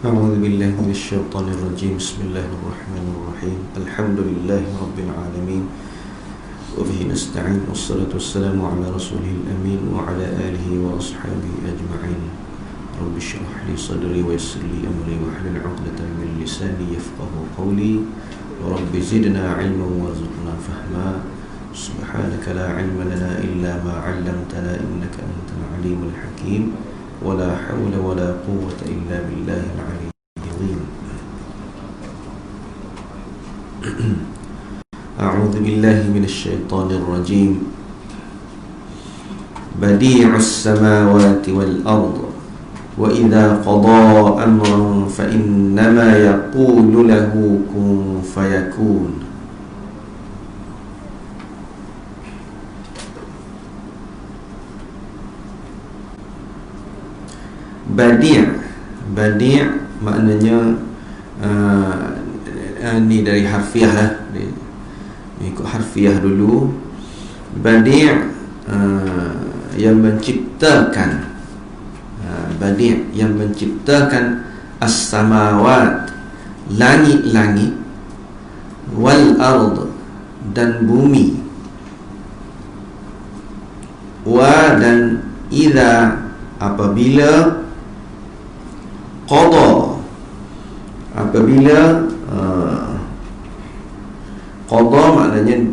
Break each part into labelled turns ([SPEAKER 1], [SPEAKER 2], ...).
[SPEAKER 1] أعوذ بالله من الشيطان الرجيم. بسم الله الرحمن الرحيم. الحمد لله رب العالمين وبه نستعين والصلاة والسلام على رسوله الأمين وعلى آله وأصحابه أجمعين. رب اشرح لي صدري ويسر لي أمري واحلل عقدة من لساني يفقه قولي ورب زدنا علما وارزقنا فهما. سبحانك لا علم لنا إلا ما علمتنا إنك أنت العليم الحكيم. ولا حول ولا قوة إلا بالله العلي العظيم. أعوذ بالله من الشيطان الرجيم. بديع السماوات والأرض وإذا قضى أمرا فإنما يقول له كن فيكون. Badi' maknanya ni dari harfiah lah, ikut harfiah dulu. Badi' yang menciptakan, badi' yang menciptakan as-samawat, langit-langit, wal ard, dan bumi, wa, dan idza, apabila, qada, apabila qada maknanya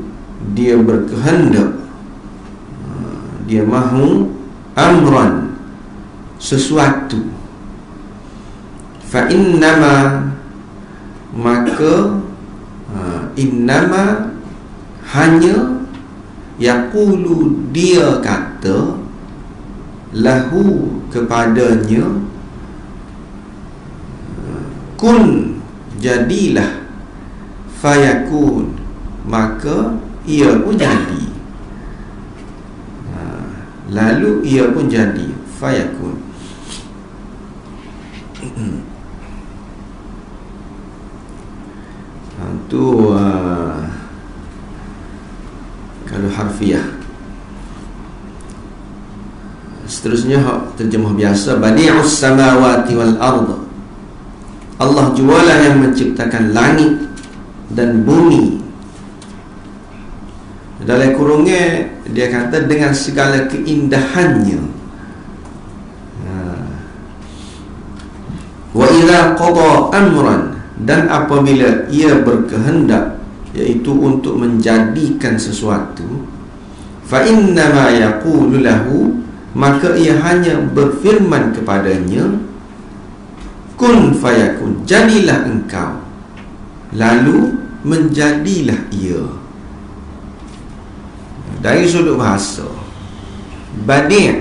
[SPEAKER 1] dia berkehendak, dia mahu, amran, sesuatu, fa innama, maka innama, hanya, yaqulu, dia kata, lahu, kepadanya, kun, jadilah, fayakun, maka ia pun jadi, lalu ia pun jadi, fayakun. Itu kalau harfiah. Seterusnya terjemah biasa. Badi'us samawati wal ard, Allah jualah yang menciptakan langit dan bumi. Dalam kurungnya dia kata dengan segala keindahannya. Wa idza qada amran, dan apabila ia berkehendak, iaitu untuk menjadikan sesuatu, fa innama yaqulu lahu, maka ia hanya berfirman kepadanya, kun fayakun, jadilah engkau, lalu menjadilah ia. Dari sudut bahasa, badi'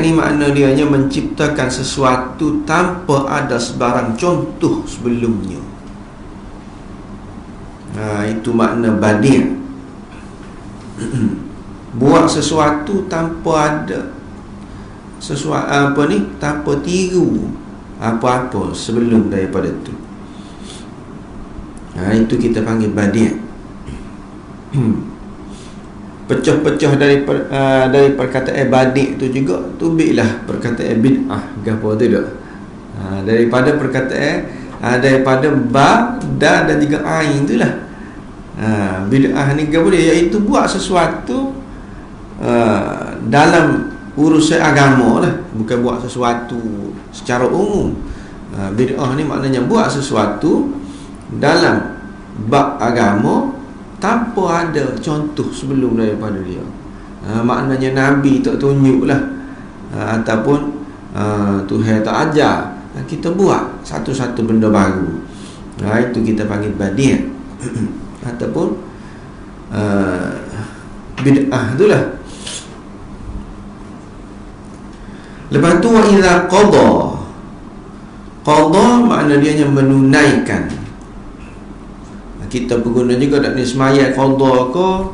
[SPEAKER 1] ni makna dia hanya menciptakan sesuatu tanpa ada sebarang contoh sebelumnya. Itu makna badi'. Buat sesuatu tanpa ada sesuatu tanpa tiru apa-apa sebelum daripada itu. Itu kita panggil badi'. Pecah-pecah dari perkataan badi' itu juga tubiklah perkataan bid'ah gapo tu dak. Daripada perkataan daripada ba, da dan juga ain itulah. Bid'ah ni gapo dia, iaitu buat sesuatu dalam urusan agama lah, bukan buat sesuatu secara umum. Bid'ah ni maknanya buat sesuatu dalam bab agama tanpa ada contoh sebelum daripada dia. Maknanya Nabi tak tunjuk lah, ataupun Tuhan tak ajar, kita buat satu-satu benda baru. Itu kita panggil badi' ataupun bid'ah itulah. Lepas tu wa idza qada makna dia hanya menunaikan. Kita berguna juga tak ni semaya qada ko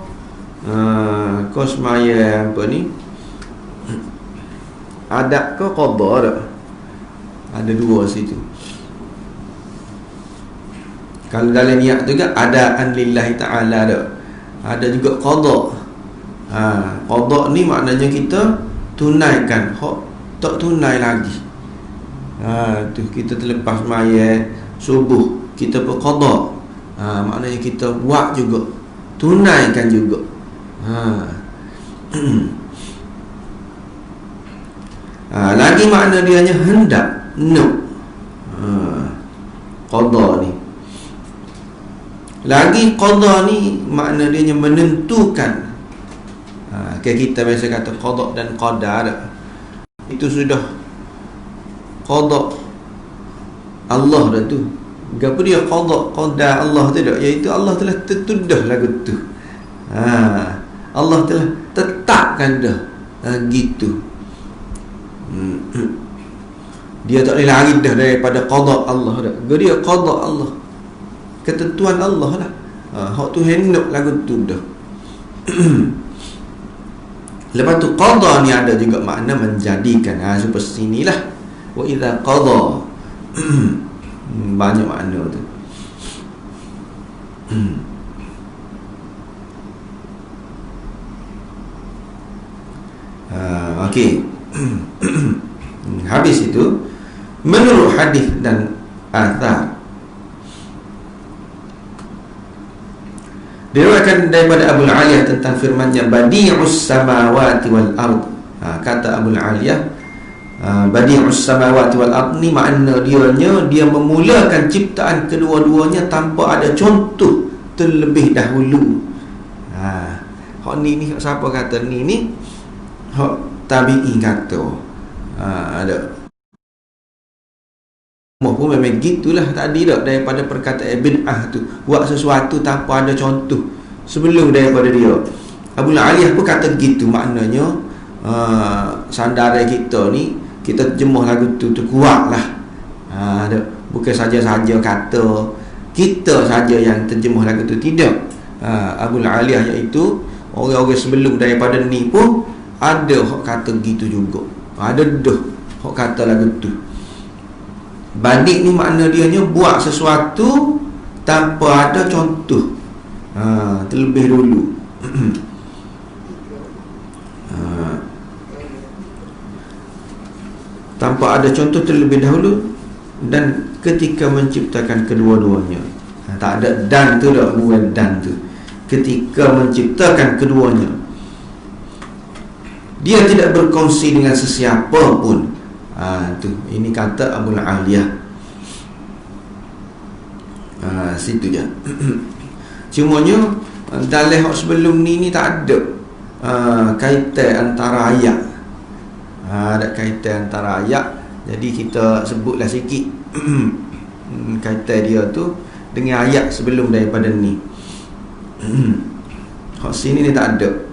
[SPEAKER 1] semaya apa ni, adat ke qada tak? Ada dua situ. Kalau dalam niat tu kan adaan lillahi ta'ala tak? Ada juga qada. Qada ni maknanya kita tunaikan hak tak tunai lagi. Tu kita terlepas sembahyang subuh, kita berqada. Maknanya kita buat juga, tunaikan juga. Lagi makna dia hanya hendak, qada ni. Lagi qada ni makna dia hanya menentukan. Kita biasa kata qada dan qadar, itu sudah qada Allah dah tu. Gapo dia qada Allah tu dak, iaitu Allah telah tertudah lagu tu. Allah telah tetapkan dah gitu. Dia tak boleh lari dah daripada qada Allah dah. Dia qada Allah, ketentuan Allah lah. Hak tu hendak lagu tu dah. Lepas tu qada ni ada juga makna menjadikan. Seperti sinilah, wa idza qada. Banyak makna tu. Okey. Habis itu, menurut hadis dan athar, diriwayatkan daripada Abu Aliyah tentang firman-Nya, badi'us samawati wal ard. Kata Abu Aliyah, badi'us samawati wal ard ni makna dia memulakan ciptaan kedua-duanya tanpa ada contoh terlebih dahulu. Hak ni siapa kata ni hak tabi'i kata. Ada pun memang gitulah tadi dah, daripada perkataan bid'ah tu, buat sesuatu tanpa ada contoh sebelum daripada dia. Abu Aliyah pun kata gitu, maknanya sandaran kita ni, kita terjemah lagu tu kuatlah. Bukan saja-saja kata kita saja yang terjemah lagu tu, tidak. Abu Aliyah iaitu orang-orang sebelum daripada ni pun ada hak kata gitu juga. Ada dah hak kata lagu tu. Badik ni makna dia nya buat sesuatu tanpa ada contoh terlebih dulu. Tanpa ada contoh terlebih dahulu, dan ketika menciptakan kedua-duanya. Tak ada dan tu dah, bukan dan tu. Ketika menciptakan keduanya, dia tidak berkongsi dengan sesiapa pun. Ini kata Abu Aliyah. Situ je. Cumanya dalam hak sebelum ni tak ada kaitan antara ayat. Ada kaitan antara ayat. Jadi kita sebutlah sikit kaitan dia tu dengan ayat sebelum daripada ni. Hak sini ni tak ada.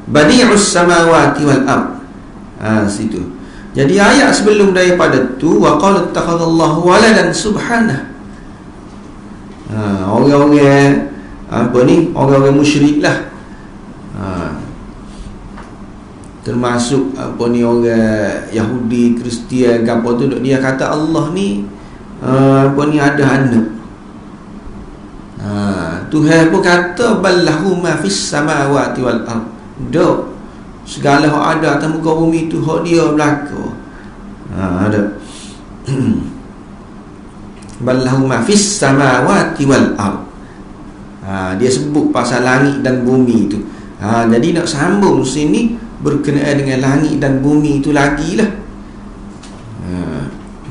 [SPEAKER 1] Badi'us samawati wal ard. Situ. Jadi ayat sebelum daripada tu, wa qala ittakhadallahu waladan subhanah. Orang-orang orang-orang musyrik lah. Termasuk orang Yahudi, Kristian, apa tu, dia kata Allah ni ada anak. Tuhan pun kata ballahu ma fis samawati wal ard. Dok, segala hak ada atas muka bumi tu hak dia belaka. Ada. Ballahu ma fis samawati wal ard. Dia sebut pasal langit dan bumi tu. Jadi nak sambung sini berkenaan dengan langit dan bumi tu lagilah.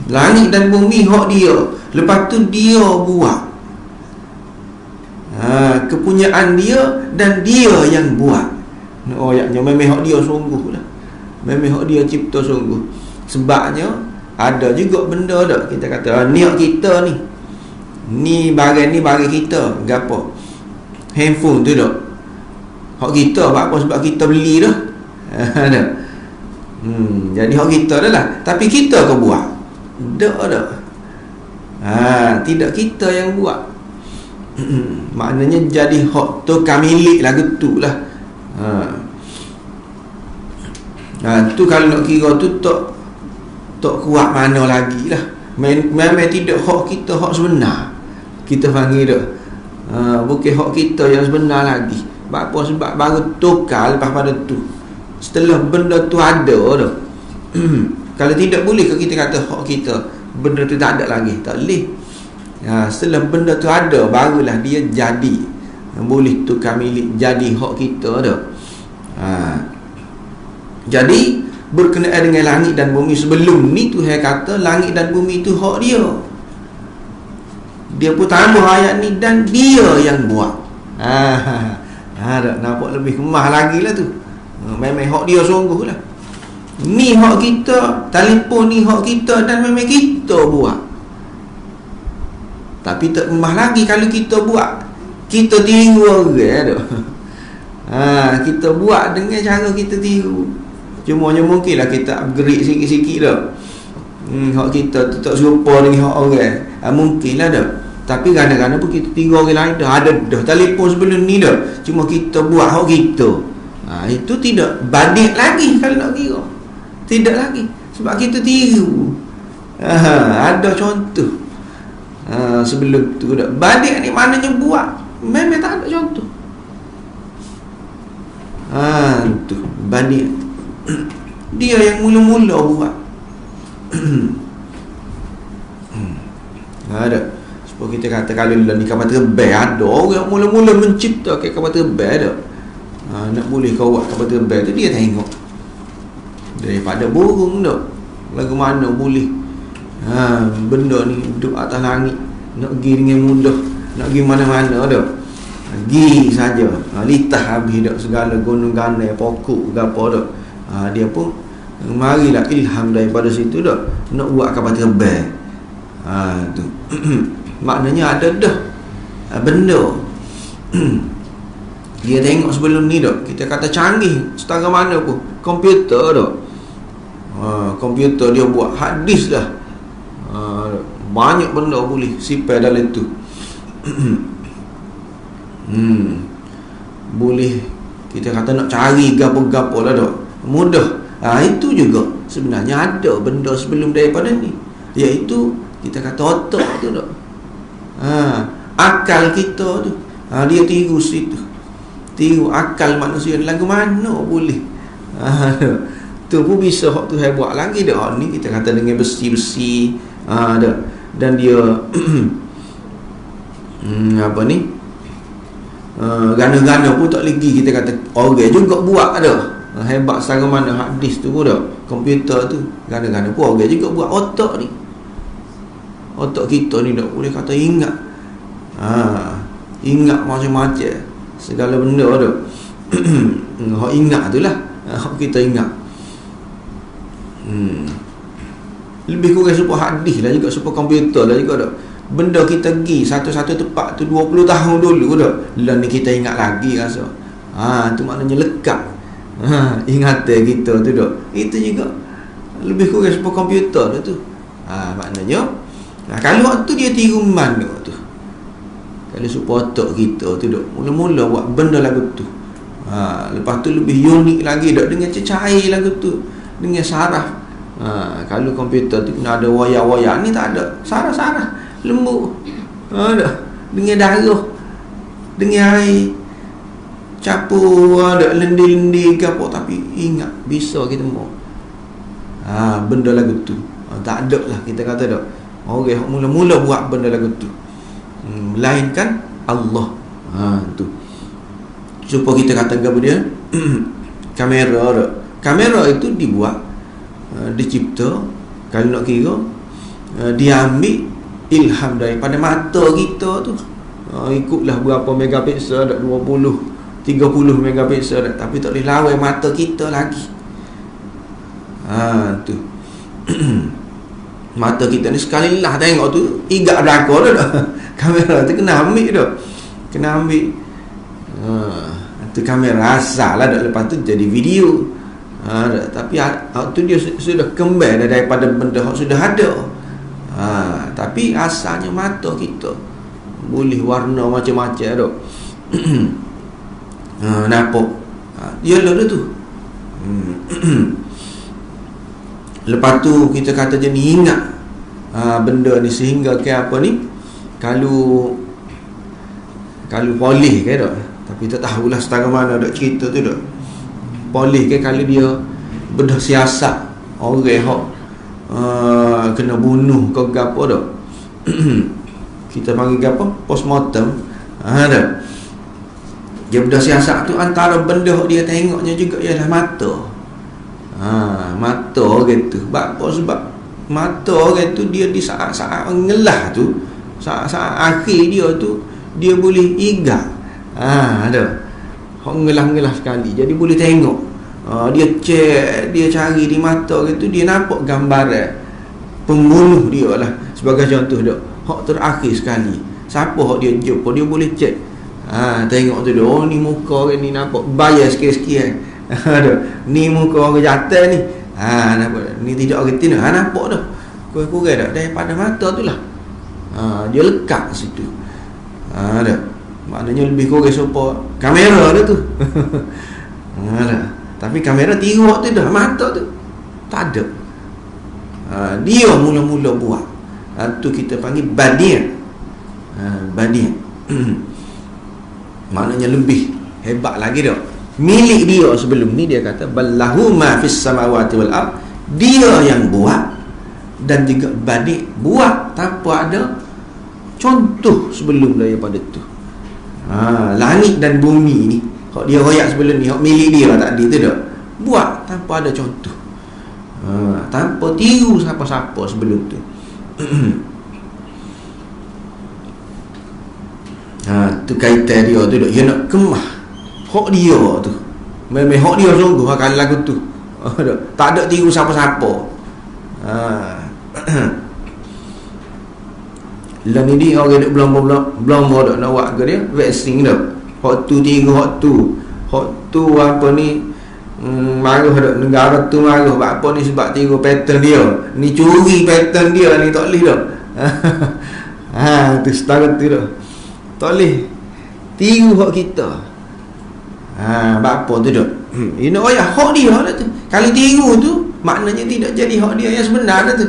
[SPEAKER 1] Langit dan bumi hak dia. Lepas tu dia buat. Kepunyaan dia dan dia yang buat. Ayatnya memang hak dia sungguh lah. Memang hak dia cipta sungguh. Sebabnya ada juga benda dak kita kata niat kita ni. Ni barang kita. Gapo? Handphone tu dak. Hak kita apa sebab kita beli dah. Ada. Jadi hak kita dah lah. Tapi kita ke buat? Tak. Tidak kita yang buat. Maknanya jadi hak tu kamilik lagu tu lah. Tu kalau nak kira tu tak kuat mana lagi lah. Memang tidak hak kita, hak sebenar kita panggil dah. Bukan hak kita yang sebenar lagi. Sebab baru tukar lepas pada tu. Setelah benda tu ada dah. Kalau tidak, boleh ke kita kata hak kita benda tu tak ada lagi? Tak boleh. Setelah benda tu ada, barulah dia jadi, boleh tukar milik, jadi hak kita dah. Jadi berkenaan dengan langit dan bumi, sebelum ni Tuhan kata langit dan bumi tu hak dia. Dia pun tambah ayat ni, dan dia yang buat. Nampak lebih kemah lagi lah tu. Memang hak dia sungguh lah. Ni hak kita, telefon ni hak kita, dan memang kita buat. Tapi tak kemah lagi kalau kita buat. Kita tiru orang tu. Kita buat dengan cara kita tiru. Cumanya mungkinlah kita upgrade sikit-sikit dah. Hak kita tu tak serupa dengan hak orang. Mungkinlah dah. Tapi kadang-kadang pun kita tiru orang lain dah. Ada dah telefon sebelum ni dah. Cuma kita buat hak kita. Itu tidak badik lagi kalau nak kira. Tidak lagi. Sebab kita tiru. Ada contoh. Sebelum tu dah. Badik ni maknanya buat. Memang tak ada contoh. Tu badik. Dia yang mula-mula buat. Ada. Sebab kita kata kalau ni kapal terbang, ada orang mula-mula menciptakan kapal terbang dah. Nak boleh kau buat kapal terbang tu, dia tengok daripada burung dah, lagu mana boleh benda ni duduk atas langit, nak pergi dengan mudah, nak pergi mana-mana dah, pergi saja, litah habis dah, segala gunung ganai, pokok apa dah. Dia pun marilah ilham daripada situ dah, nak buat kapal terbang. Tu maknanya ada dah benda. Dia tengok sebelum ni dah. Kita kata canggih setara mana pun, komputer dah. Komputer dia buat hard disk dah. Banyak benda boleh simpan dalam tu. Boleh kita kata nak cari gapo-gapo lah dah, mudah. Itu juga sebenarnya ada benda sebelum daripada ni, iaitu kita kata otak tu dah. Akal kita tu, dia tiru situ, tiru akal manusia. Lagu mana boleh. Tu pun bisa hak Tuhan buat lagi dah. Ni kita kata dengan besi-besi dah. Dan dia apa ni, gana-gana pun tak lagi kita kata orang juga buat dah. Hebat sangat mana hard disk tu pun dah, komputer tu gana-gana pun orang juga buat. Otak ni, otak kita ni tak boleh kata ingat. Ingat macam-macam segala benda dah. Hak ingat tu lah, hak kita ingat. Lebih kurang super hadis lah juga, super komputer lah juga dah. Benda kita pergi satu-satu tempat tu 20 tahun dulu dah, lah ni kita ingat lagi rasa. Tu maknanya lekat ingatan kita tu dah. Itu juga lebih kurang super komputer dah tu. Maknanya kalau waktu dia tiru mana tu, kalau super otak kita tu dah mula-mula buat benda lagu tu. Lepas tu lebih unik lagi dah, dengan cecair lagu tu, dengan saraf. Kalau komputer tu kena ada wayar-wayar, ni tak ada, saraf-saraf lembut. Dah dengan darah, dengan air capur, ada lendi-lendi ke apa, tapi ingat bisa kita mau benda lagu tu. Tak ada lah kita kata dah orang mula-mula buat benda lagu tu, melainkan Allah. Tu supaya kita kata apa dia kamera dah. Kamera itu dibuat, dicipta, kalau nak kira dia ambil ilham daripada mata kita tu. Ikutlah berapa megapiksel dah, 20 30 megapiksel dah, tapi tak boleh lawan mata kita lagi. Tu mata kita ni sekali lah tengok tu igak belakang dah. Kamera tu kena ambil dah, kena ambil. Tu kamera asal lah dah, lepas tu jadi video. Tapi tu dia sudah kembali daripada benda yang sudah ada. Tapi asalnya mata kita boleh warna macam-macam dah. Nampak yalah dah tu. Lepas tu kita kata je ni ingat benda ni, sehingga ke apa ni, kalau boleh ke dah, tapi tak tahulah setara mana dah cerita tu dah. Boleh ke kalau dia bedah siasat orang hok kena bunuh ke apa dah. Kita panggil apa? Postmortem. Dah. Dia benda siasat tu antara benda dia tengoknya juga ialah mata. Mata gitu. Sebab mata gitu dia di saat-saat ngelah tu, saat-saat akhir dia tu, dia boleh igak. Ada. Hok ngelah-ngelah sekali. Jadi boleh tengok. Dia cek, dia cari di mata gitu, dia nampak gambaran pembunuh dia lah. Sebagai contoh dak. Hok terakhir sekali. Siapa hok dia jumpa, dia boleh cek. Tengok tu dia. Oh, ni muka ni nampak bayar sikit-sikit. Ni muka orang jatuh ni. Nampak. Ni tidak retina. Nampak dah. Kurang-kurang dah daripada mata tu lah. Dia lekat situ. Dah. Maknanya lebih kurang supaya kamera dia tu. Dah. Tapi kamera tiru waktu dah, mata tu tak ada. Dia mula-mula buat. Tu kita panggil badi'. Badi'. Maknanya lebih hebat lagi dah. Milik dia sebelum ni dia kata ballahu ma fis samawati wal ard. Dia yang buat dan juga badi' buat tanpa ada contoh sebelum daripada tu. Langit dan bumi ni hak dia royak sebelum ni, hak milik dia tadi tu dah buat tanpa ada contoh. Tanpa tiru siapa-siapa sebelum tu. Tu kaitan dia tu dia nak kemah hak dia tu. Memang hak dia sungguh kalau lagu tu. Tak ada tiru siapa-siapa. Lah ni orang duk belum dak nak buat ke dia vaksin dah. Hak tu tiru hak tu. Hak tu apa ni marah dak negara tu marah apa ni sebab tiru pattern dia. Ni curi pattern dia ni tak leh dak. Tu setara tu dah. Tak leh tiru hak kita. Apa tu dak. You know ya hak dia dah tu. Kalau tiru tu maknanya tidak jadi hak dia yang sebenar dah tu.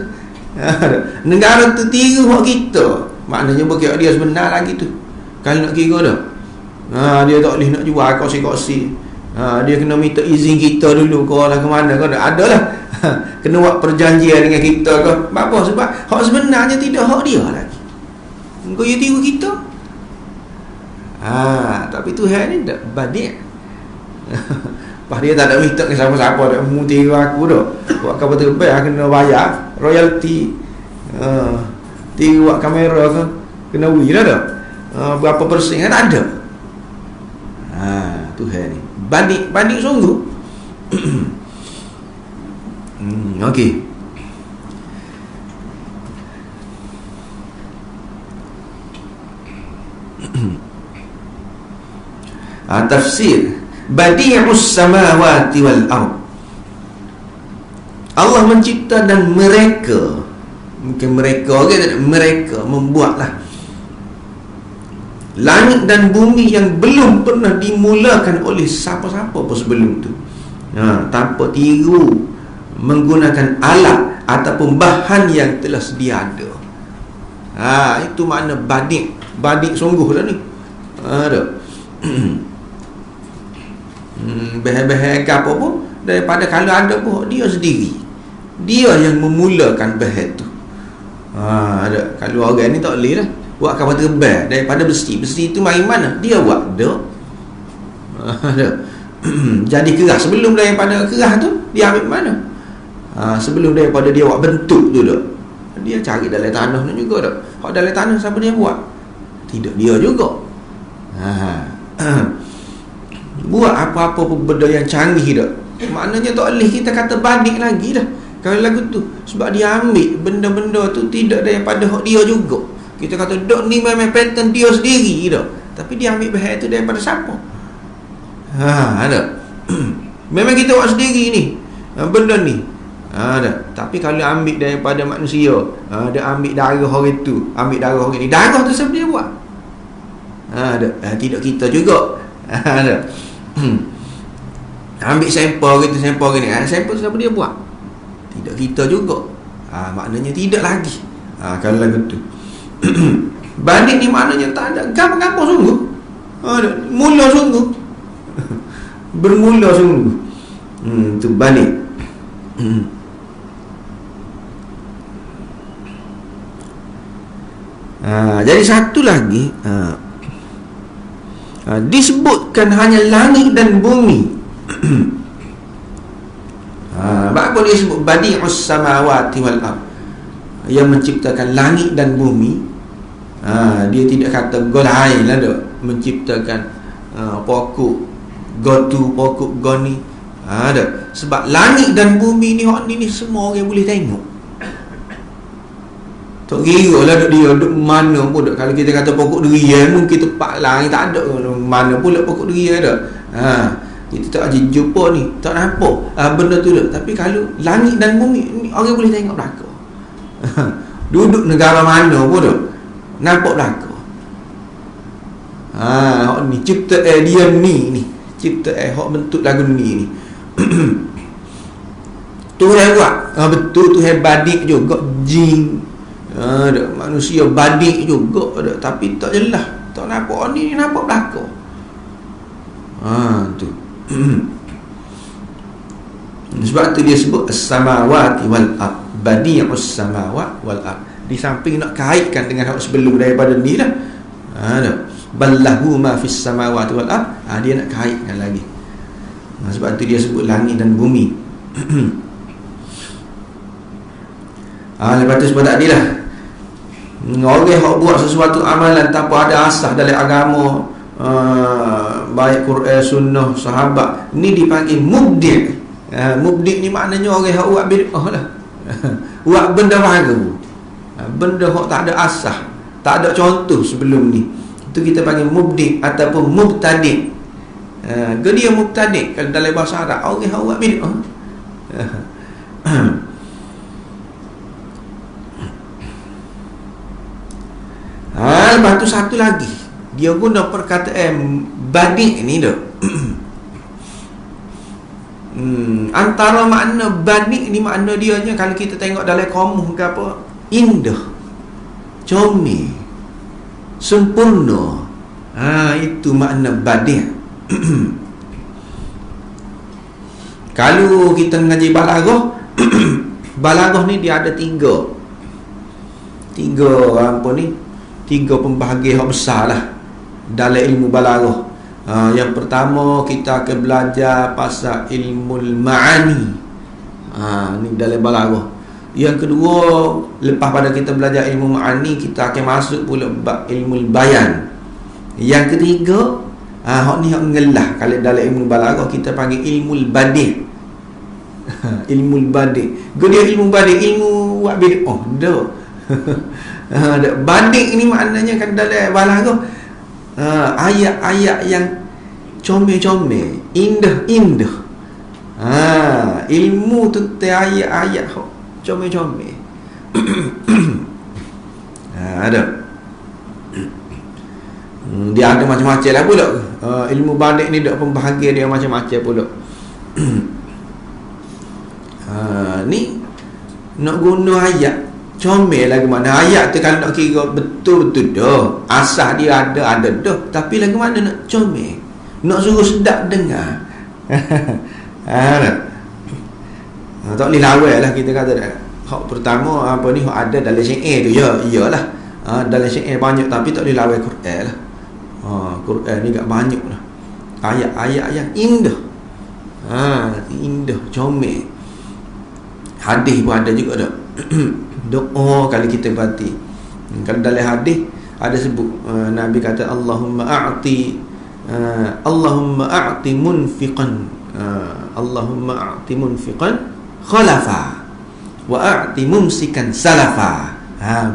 [SPEAKER 1] Negara tu tiru hak kita, maknanya bukan dia sebenar lagi tu. Kalau nak kira dah, dia tak boleh nak jual kosi-kosi. Dia kena minta izin kita dulu ke orang ke mana ke. Adalah kena buat perjanjian dengan kita ke. Apa sebab hak sebenarnya tidak hak dia lagi. Engkau dia tiru kita. Tapi Tuhan ni tak badi'. Pas dia tak ada minta ke siapa-siapa dah mu tiru aku dah. Buat kapal terbang kena bayar royalty. Tiru buat kamera ke kena wui dah. Berapa persen kan ada. Tuhan ni banding sungguh. Okey. Tafsir badi'us samawati wal ard. Allah mencipta dan mereka, mungkin mereka mereka membuatlah langit dan bumi yang belum pernah dimulakan oleh siapa-siapa pun sebelum tu. Tanpa tiru menggunakan alat ataupun bahan yang telah sedia ada. Itu makna badi' sungguh dah ni. Ada. Bahan-bahan apa pun daripada kalau ada pun dia sendiri. Dia yang memulakan bahan tu. Ada. Kalau orang ni tak boleh lah buat kapal terbang daripada besi. Besi tu mari mana? Dia buat. Ada. Jadi keras. Sebelum daripada keras tu dia ambil mana? Sebelum daripada dia buat bentuk tu dah, dia cari dalam tanah tu juga dah. Hak dalam tanah siapa dia buat? Tidak dia juga. Buat apa-apa pun benda yang canggih dah. Maknanya tak boleh kita kata balik lagi dah kalau lagu tu. Sebab dia ambil benda-benda tu tidak daripada hak dia juga. Kita kata dok ni memang pattern dia sendiri dah. Tapi dia ambil bahan tu daripada siapa? Ada. Memang kita buat sendiri ni benda ni. Ada. Tapi kalau ambil daripada manusia, dia ambil darah orang tu, ambil darah orang ni. Darah tu siapa dia buat? Ada. Tidak kita juga. Ada. Ambil sampel gitu, sampel gini. Sampel tu siapa dia buat? Tidak kita juga. Maknanya tidak lagi. Kalau lagu tu. Banding ni maknanya tak ada gapo-gapo sungguh. Mula sungguh. Bermula sungguh. Tu banding. Jadi satu lagi, disebutkan hanya langit dan bumi. Apa dia sebut badi'us samawati wal ard, yang menciptakan langit dan bumi. Dia tidak kata golai lah dah menciptakan pokok gotu, pokok goni. Ada. Sebab langit dan bumi ni, hak ni semua orang boleh tengok. Tak kira lah dia duduk mana pun duk. Kalau kita kata pokok durian, mungkin tempat lain tak ada mana pula pokok durian ada. Kita tak aja jumpa ni, tak nampak benda tu dah. Tapi kalau langit dan bumi ni, orang boleh tengok belakang. Duduk negara mana pun dah nampak belakang. Ni cipta dia ni cipta hak bentuk lagu ni. Tuhan buat. Betul, Tuhan badik juga, jin ada, manusia badik juga ada, tapi tak jelas, tak nampak. Ni nampak belakang. Tu. Sebab tu dia sebut as-samawati wal ard, badi'us samawati wal ard. Di samping nak kaitkan dengan hak sebelum daripada ni lah, ballahu ma fis samawati wal ard, dia nak kaitkan lagi. Sebab tu dia sebut langit dan bumi. Lepas tu sebab tadi lah, orang yang buat sesuatu amalan tanpa ada asas dalam agama, baik Quran, sunnah, sahabat, ni dipanggil mubdi'. Mubdi' ni maknanya orang yang buat bid'ah lah. Buat benda baru, benda yang tak ada asas, tak ada contoh sebelum ni. Itu kita panggil mubdi' ataupun mubtadi'. Dia mubtadi' kalau dalam bahasa Arab, orang yang buat bid'ah. Lepas tu satu lagi, dia guna perkataan badi' ni dah. Antara makna badi' ni, makna dia nya kalau kita tengok dalam kamus ke apa, indah, comel, sempurna. Itu makna badi'. Kalau kita mengaji balaghah, balaghah ni dia ada tiga pembahagian yang besar lah dalam ilmu balaghah. Yang pertama kita akan belajar pasal ilmu ma'ani. Ni dalam balaghah. Yang kedua, lepas pada kita belajar ilmu ma'ani, kita akan masuk pula bab ilmu bayan. Yang ketiga, hak ni hak ngelah. Kalau dalam ilmu balaghah kita panggil ilmu badi'. Ilmu badi'. Dia ilmu badi', ilmu buat bid'ah. Dah. Badi' ni maknanya kan dalam balaghah, ayat-ayat yang comel-comel, indah-indah. Ilmu tentang ayat-ayat comel-comel. Ada. Dia ada macam-macam lah pula. Ilmu badi' ni dak pembahagian dia macam-macam pula. Ni nak guna ayat comel lagu mana. Ayat tu kalau nak kira betul-betul dah, asas dia ada dah, tapi lagu mana nak comel, nak suruh sedap dengar. Tak boleh lawai lah kita kata dah. Hak pertama apa ni, hak ada dalam syair tu, iyalah. Dalam syair banyak, tapi tak boleh lawai Quran lah. Quran ni gak banyak lah ayat-ayat yang indah. Indah, comel. Hadis pun ada juga dah. Doa kalau kita baca, kalau dalam hadis ada sebut, Nabi kata Allahumma a'ti munfiqan, Allahumma a'ti munfiqan khalafa wa a'ti mumsikan salafa.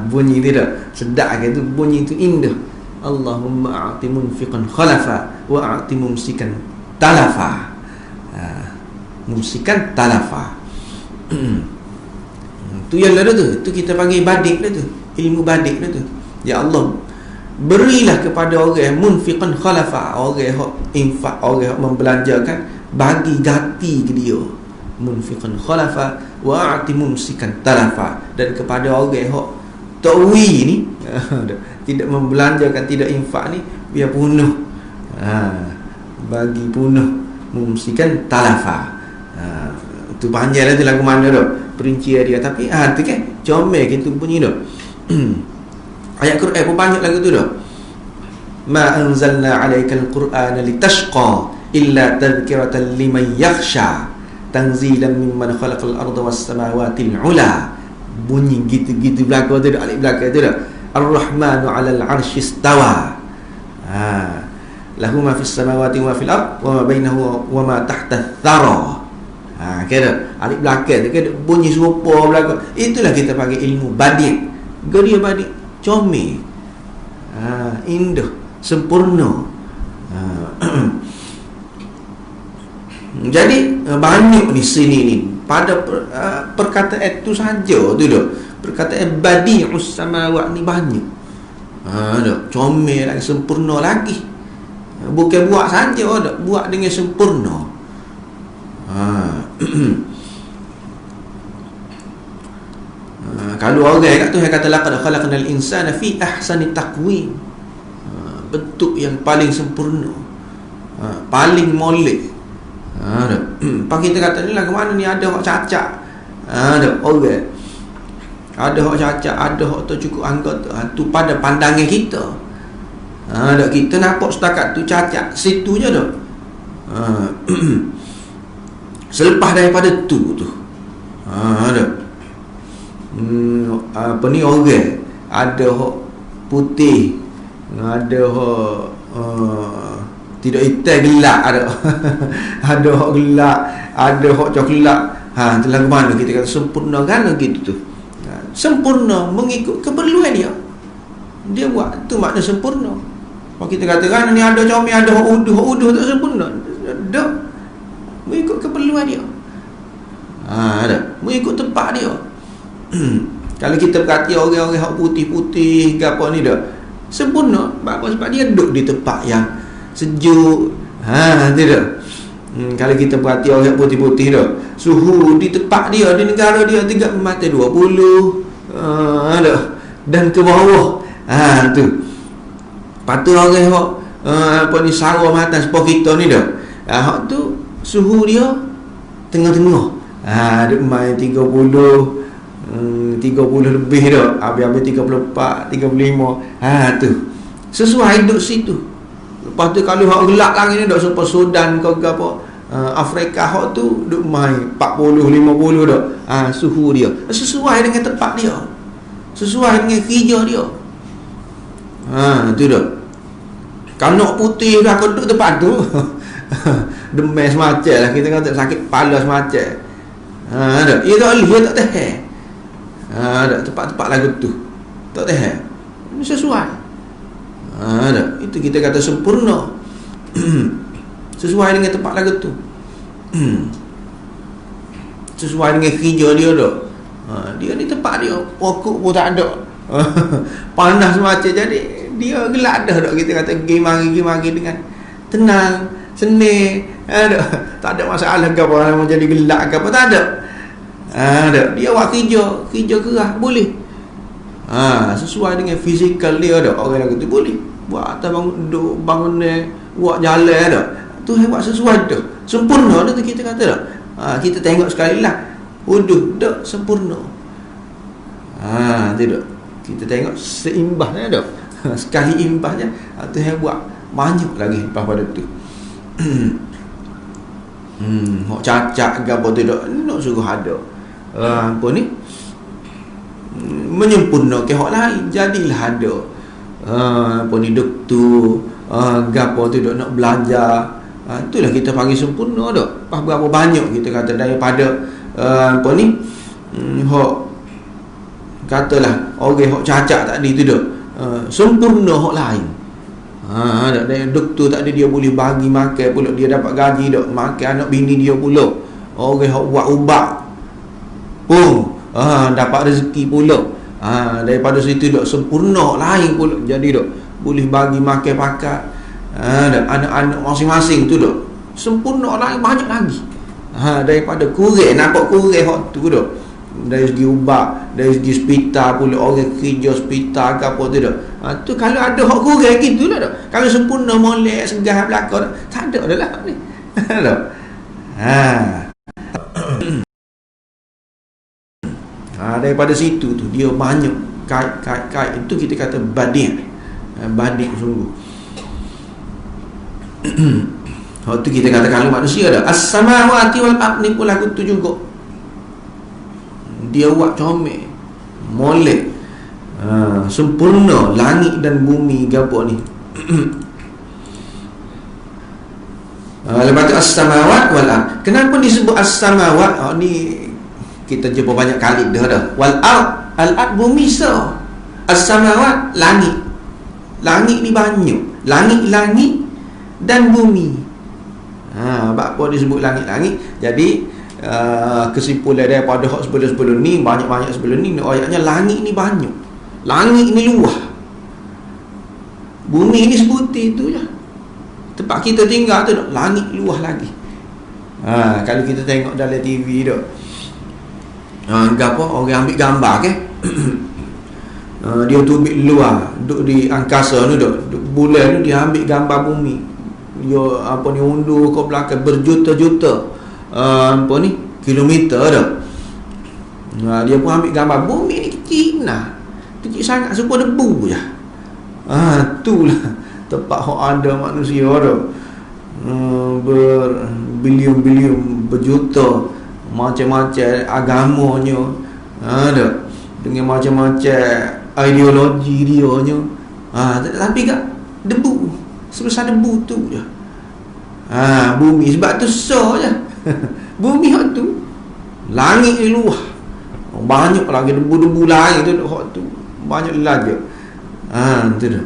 [SPEAKER 1] Bunyi dia dah sedap ke tu, bunyi tu indah. Allahumma a'ti munfiqan khalafa wa a'ti mumsikan talafa. Mumsikan talafa. Tu yang lalu tu kita panggil badik tu, ilmu badik tu. Ya Allah, berilah kepada orang munfiqan khalafa, orang yang infak, orang yang membelanjakan, bagi ganti ke dia. Munfiqan khalafa wa a'ti mumsikan talafa. Dan kepada orang yang ta'wi ni, tidak membelanjakan, tidak infak ni, biar punuh. Bagi punuh, mumsikan talafa. Tu panjang lah tu lagu mana tu, perincian dia. Tapi tu kan comel gitu bunyi tu. Ayat Quran pun banyak lagu tu dah. Ma anzalna 'alaikal qur'ana litashqa illa tadhkiratan liman yakhsha tanzilan mimman khalaqal arda was samawati al-'ula. Bunyi gitu-gitu belakang tu dah, alif belakang tu dah. Ar-Rahmanu 'alal 'arsy istawa. Lahu ma fis samawati wa fil ard wa ma bainahu wa ma tahta ath-thara. Kira alif belakang tu kira bunyi serupa belakang. Itulah kita panggil ilmu badi'. Dia badi' comel. Indah, sempurna. Jadi banyak di sini ni pada perkataan itu saja tu dah. Perkataan badi'us samawat ni banyak. Dah comel lagi, sempurna lagi. Bukan buat saja dah, buat dengan sempurna. Kalau orang kat tu yang kata laqad khalaqnal insana fi ahsani taqwim, bentuk yang paling sempurna, paling molek. Pak kita kata ni lah ke mana ni ada hak cacat. Ada orang ada hak cacat, ada hak tu cukup anggota. Tu pada pandangan kita. Ada kita nampak setakat tu cacat, situ je dah. Selepas daripada tu ada apa ni orang ada hak putih, ada hak tidak hitam gelap, ada ada hak gelap, ada hak coklat. Telah ke mana kita kata sempurna kan gitu tu. Sempurna mengikut keperluan dia. Dia buat tu makna sempurna. Kalau kita katakan ni ada comel, ada hak uduh tak sempurna. Dak mengikut keperluan dia. Ada mengikut tempat dia. Kalau kita berkata orang-orang hak putih-putih ke apa ni dah sempurna, sebab dia duduk di tempat yang sejuk. Tidak. Kalau kita perhati orang putih-putih dah, suhu di tempat dia, di negara dia 3 mata 20 dah, dan ke bawah. Tu. Patu orang hak apa ni sarwa mata seperti kita ni dah. Hak tu suhu dia tengah-tengah. Duk main 30 lebih dah. Habis-habis 34, 35. Tu. Sesuai duduk situ. Lepas tu kalau hak gelap lagi ni dak serupa Sudan ke apa, Afrika hak tu duk main 40 50 dak. Suhu dia sesuai dengan tempat dia. Sesuai dengan kerja dia. Tu dah. Kalau nak putih dah kau duduk tempat tu. Demam semacam lah, kita kata sakit kepala semacam. Dak. Ia tak boleh, tak tahan. Dak tempat-tempat lagu tu. Tak tahan. Ini sesuai. Itu kita kata sempurna. Sesuai dengan tempat lagu tu. Sesuai dengan kerja dia dah. Dia ni tempat dia, pokok pun tak ada. Panas semacam, jadi dia gelak dah. Kita kata pergi mari dengan tenang, senang. Tak ada masalah ke apa nak jadi gelak ke apa, tak ada. Dia buat kerja keras boleh. Sesuai dengan fizikal dia dah. Orang lagu tu boleh buat atas bangun buat jalan dah. Tu buat sesuai dah. Sempurna dah tu kita kata dah. Kita tengok sekali lah. Dah sempurna. Tidak. Kita tengok seimbahnya dah. Sekali imbahnya tu buat banyak lagi lepas pada tu. Hok cacat ke apa tu dah. Nak suruh ada. Apa ni? Menyempurnakan hak lain, jadilah ada apa ni doktor gapo tu dok nak belajar. Itulah kita panggil sempurna dak. Berapa banyak kita kata daripada apa ni hak katalah orang hak cacat tadi tu dak sempurna hak lain. Dari doktor tadi dia boleh bagi makan pula, dia dapat gaji dak, makan anak bini dia pula. Orang hak buat ubat pun dapat rezeki pula. Daripada situ dok sempurna lain pula, jadi dok boleh bagi makan pakat dan anak-anak masing-masing tu dok sempurna lain banyak lagi. Daripada kurang, nampak kurang hak tu dok, dari segi ubat, dari segi hospital pula, orang kerja hospital ke apa tu dok. Tu kalau ada hak kurang gitulah dok. Kalau sempurna molek segah belakang tak ada dah lah ni. Dok. Daripada situ tu dia banyak kait itu kita kata badi'. Badi' sungguh. Waktu kita kata kalau manusia dah as-samawati wal ard ni pun lagu tu juga. Dia buat comel, molek, sempurna langit dan bumi gabuk ni. Lepas tu as-samawat wal ard. Kenapa disebut as-samawat? Ni kita jumpa banyak kali dah. Wal ard, al-ard bumi so. As-samawat langit. Langit ni banyak. Langit-langit dan bumi. Apa disebut langit-langit? Jadi kesimpulan daripada hak sebelum-sebelum ni, banyak-banyak sebelum ni, ayatnya langit ni banyak. Langit ni luah. Bumi ni sebutir tu je. Tempat kita tinggal tu langit luah lagi. Kalau kita tengok dalam TV tu, apa orang ambil gambar ke? Dia tu ambil luar, duduk di angkasa tu, duduk bulan tu, dia ambil gambar bumi. Dia apa ni undur ke belakang berjuta-juta kilometer dah. Dia pun ambil gambar bumi ni kecil nah. Kecil sangat serupa debu je. Itulah tempat hok ada manusia tu. Berbilion-bilion, berjuta macam-macam agamanya. Ada dengan macam-macam ideologi dia nya. Tapi kat debu, sebesar debu tu je. Bumi sebab tu so je. Bumi hak tu, langit ni luah. Banyak lagi debu-debu lain tu hak tu. Banyak lagi. Tu dah.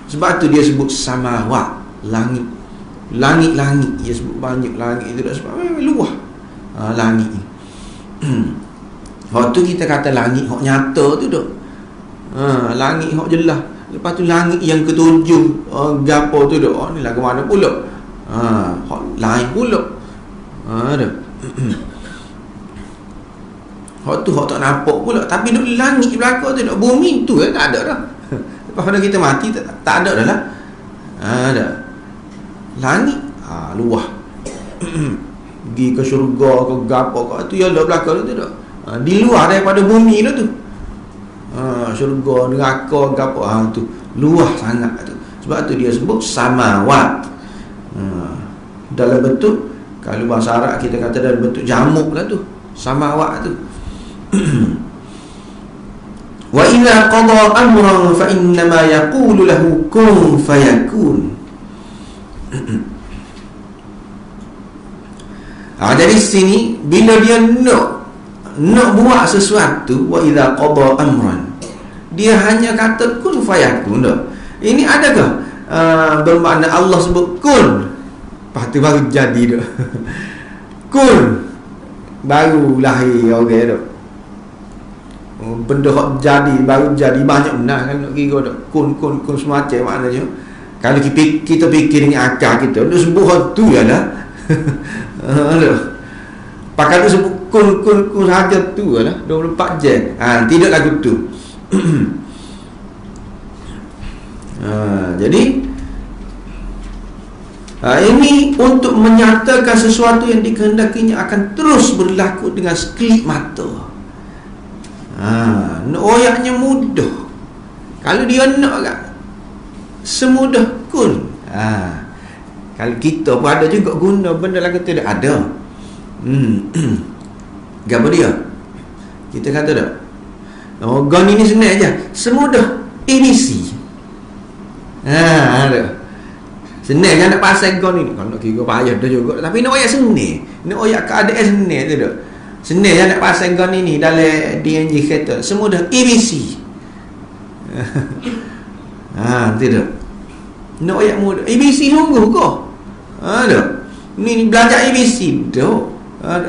[SPEAKER 1] Sebab tu dia sebut samawat, langit. Langit-langit dia sebut banyak langit itu dah sebab luah. Langit ni. Hak tu kita kata langit hak nyata tu dah. Langit hak jelas. Lepas tu langit yang ketujuh, gapo tu dah. Ni lah ke mana pula? Hak lain pula. Dah. Hak tu hak tak nampak pula, tapi duk langit belakang tu, duk bumi tu tak ada dah. Lepas pada kita mati tak ada dah lah. Dah. Langit luah. Pergi ke syurga ke gapo ke tu yang ada belakang tu dah. Di luar daripada bumi tu. Syurga, neraka gapo tu luah sangat tu. Sebab tu dia sebut samawat. Dalam bentuk, kalau bahasa Arab kita kata dalam bentuk jamuk lah tu, samawat tu. Wa idza qada amran fa innama yaqulu lahu kun fayakun. Dari sini bila dia nak buat sesuatu, wa idza qada amran, dia hanya kata kun fayakun dah. Ini adakah bermakna Allah sebut kun, lepas tu baru jadi dah. Kun baru lahir orang dah. Benda hak jadi baru jadi, banyak benar kan nak kira dah. Kun semacam maknanya. Kalau kita fikir dengan akal kita, dia sebut hak tu ya dah. Pakai tu sebut kun saja tu lah 24 jam. Tidak lagu tu. Jadi ini untuk menyatakan sesuatu yang dikehendakinya akan terus berlaku dengan sekelip mata. Oyaknya mudah. Kalau dia nak kan semudah kun. Kalau kita pun ada juga guna benda lagu tu, ada. Apa dia? Kita kata tak? Gun ini senang je, semudah ABC. Ada. Senang kan nak pasang gun ini. Kalau nak kira payah dah juga, tapi nak oyak senang. Nak oyak keadaan senang tu dah. Senang je nak pasang gun ini dalam DNG kereta. Semudah ABC. Tidak. Nak oyak mudah. ABC sungguh kau. Ada. Ni belajar ABC dah.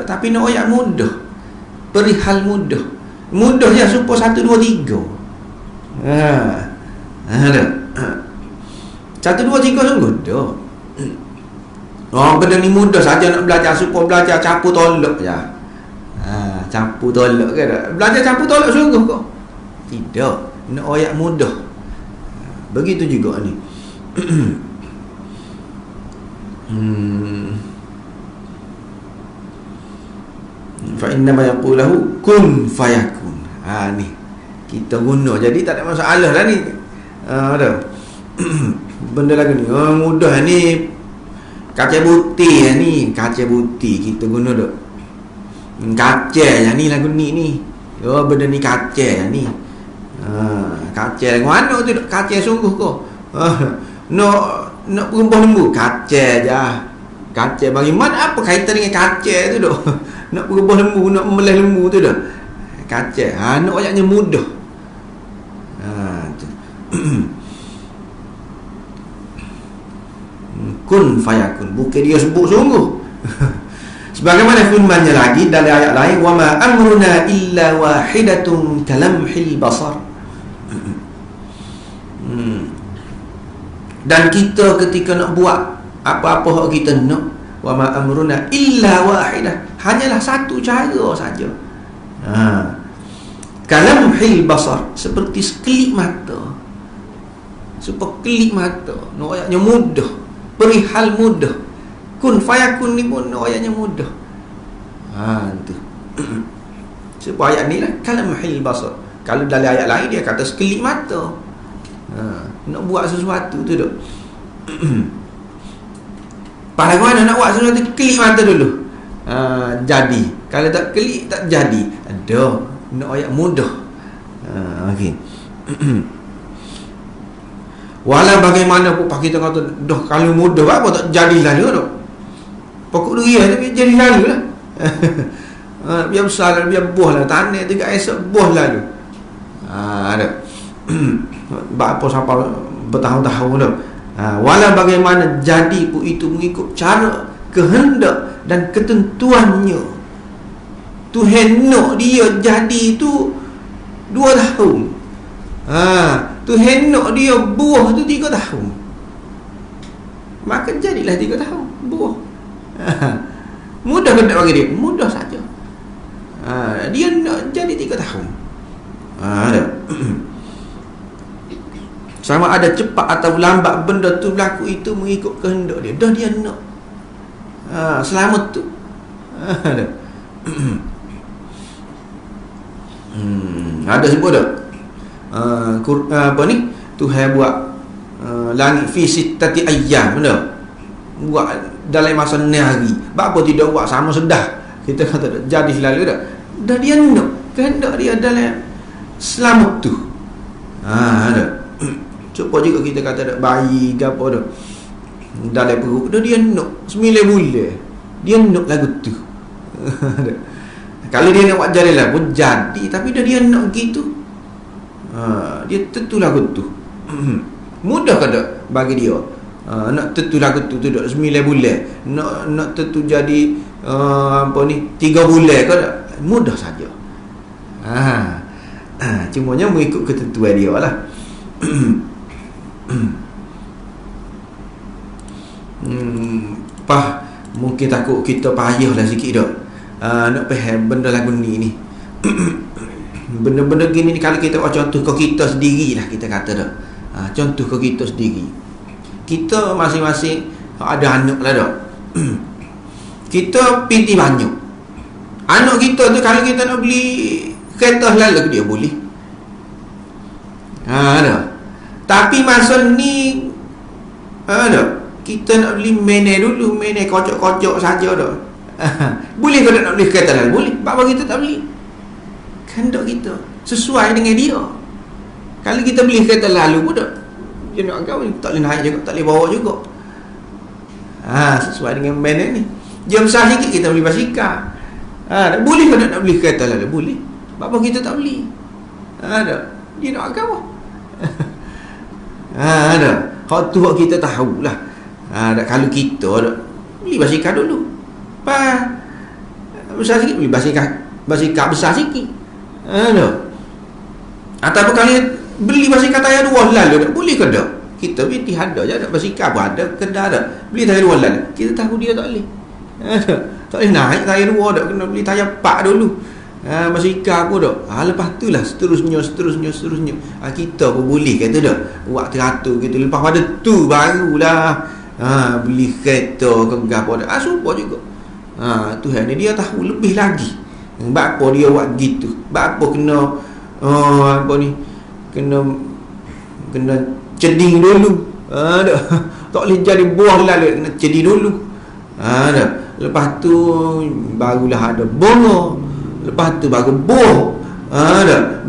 [SPEAKER 1] Tapi nak oyak mudah. Perihal mudah. Mudah je supaya 1 2 3. Ada. 1 2 3 sungguh dah. Benda ni mudah saja nak belajar, supaya belajar capu tolak je. Capu tolak ke tak? Belajar capu tolak sungguh kau? Tidak. Nak oyak mudah. Begitu juga ni. Fa innama yaqulahu kun fayakun. Ni kita guna, jadi tak ada masalah lah ni. Ada benda lagu ni mudah ni, kaca putih ni, kaca putih kita guna dok. Kaca yang ni lagu ni. Oh, benda ni kaca ni. Kaca mana tu dok? Kaca sungguh ko. Nak berubah lembu kaca je. Kaca bagaimana, apa kaitan dengan kaca tu dok? Nak berubah lembu, nak membelah lembu tu dok. Kaca. Nak ayatnya mudah. Tu. Kun fayakun, bukan dia sebut sungguh. Sebagaimana firman-Nya lagi dalam ayat lain, wa ma amruna illa wahidatun kalamhil basar. Dan kita ketika nak buat apa-apa hak kita nak, wa ma amruna illa wahidah, hanyalah satu cara saja. Kalamhil basar, seperti sekelip mata. Sekelip mata. No, ayatnya mudah, perihal mudah. Kun fayakun ni pun no, ayatnya mudah. Tu. Sebab ayat ni lah kalamhil basar. Kalau dalam ayat lain dia kata sekelip mata. Nak buat sesuatu tu dok. Bagaimana nak buat sesuatu, kelip mata dulu. Jadi. Kalau tak kelip tak jadi. Ada nak ayat mudah. Okey. Walau bagaimana pun kita kata dah kalau mudah apa tak jadi lalu dah. Pokok dia tapi jadi lalu lah. Biar besar lah, biar buah lah, tanah juga esok buah lalu. Ada. Apa sampai bertahun-tahun dah. Walau bagaimana jadi pun itu mengikut cara kehendak dan ketentuannya. Tuhan nak dia jadi tu 2 tahun. Tuhan nak dia buah tu 3 tahun. Maka jadilah 3 tahun buah. Mudah ke tak bagi dia? Mudah saja. Dia nak jadi 3 tahun. Ada. Sama ada cepat atau lambat benda tu berlaku itu mengikut kehendak dia. Dah dia nak. Selamat tu. Ada. Ada sebut tak? Apa ni? Tuhan buat langit fi sittati ayyam, benar? Buat dalam masa 6 hari. Apa tidak buat sama sedah? Kita kata tak jadi selalu dah. Dah dia nak. Kehendak dia dalam selamat tu. Ada. Supaya juga kita kata tak bayi ke apa dah. Dalam perut dah dia nak 9 bulan. Dia nak lagu tu. Kalau dia nak buat jadilah pun jadi, tapi dah dia nak gitu. Dia tentu lagu tu. Mudah ke tak bagi dia? Nak tentu lagu tu dah 9 bulan. Nak tentu jadi apa ni 3 bulan ke tak? Mudah saja. Cumanya mengikut ketentuan dia lah. Mungkin takut kita payahlah sikit dah. Nak faham benda lagu ni. Benda-benda gini ni kalau kita buat contoh ke kita sendiri lah, kita kata dah. Contoh ke kita sendiri. Kita masing-masing ada anak lah dah. Kita pinti banyak. Anak kita tu kalau kita nak beli kereta lalu dia boleh. Dah. Tapi masa ni dah. Kita nak beli mene dulu, mene kocok-kocok saja dah. Boleh ke tak nak beli kereta lalu? Boleh. Bapa kita tak beli. Kehendak kita sesuai dengan dia. Kalau kita beli kereta lalu pun tak, dia nak kau tak boleh naik juga, tak boleh bawa juga. Sesuai dengan band ni. Dia besar sikit kita beli basikal. Boleh ke tak nak beli kereta lalu? Boleh. Bapa kita tak beli. Dia nak kau. Hak tu hak kita tahulah. Kalau kita beli basikal dulu. Besar sikit beli basikal besar sikit. Ataupun kali beli basikal tayar 2 lalu boleh ke tak? Kita binti ada je, ada basikal pun ada, kedai ada. Beli tayar 2 lalu. Kita tahu dia tak boleh. Tak boleh naik tayar 2 dak, kena beli tayar 4 dulu. Basikal pun dak. Lepas tu lah seterusnya. Kita pun boleh kata dak. Buat teratur kita lepas pada tu barulah beli kereta ke gapo dak. Supaya juga. Tuhan ni dia tahu lebih lagi. Bapa dia buat gitu. Bapa kena Apa ni, kena ceding dulu. Tak boleh jadi buah lalu, kena ceding dulu. Lepas tu barulah ada bunga. Lepas tu baru buah.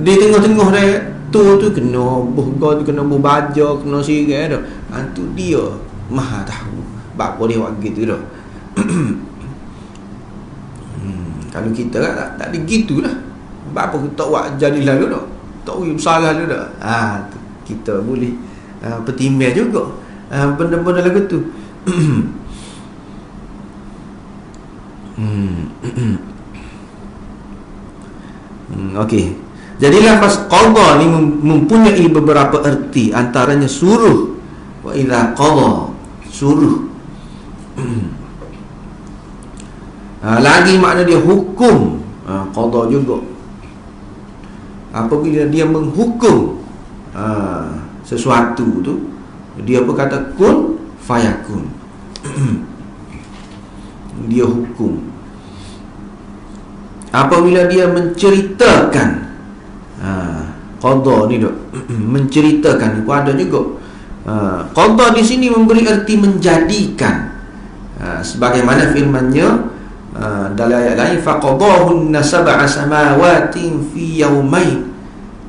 [SPEAKER 1] Di tengah-tengah dia tu kena buah tu, kena buah baja, kena sirai dah. Tu dia Maha tahu. Bapa dia buat gitu dah. Kalau kita kan tak ada gitulah. Bapa kita tak buat jadi lalu dah. Tak boleh bersalah lalu dah. Kita boleh pertimbang juga benda-benda lagu tu. Okey. Jadi lafaz qada ni mempunyai beberapa erti, antaranya suruh. Wa idza qada, suruh. Lagi makna dia hukum. Qada juga. Apabila dia menghukum sesuatu tu, dia berkata kun fayakun. Dia hukum. Apabila dia menceritakan, qada ni dok menceritakan itu ada juga. Qada di sini memberi erti menjadikan, sebagaimana firman-Nya dalam ayat lain, faqadahunna sab'a samawatin fi yawmain.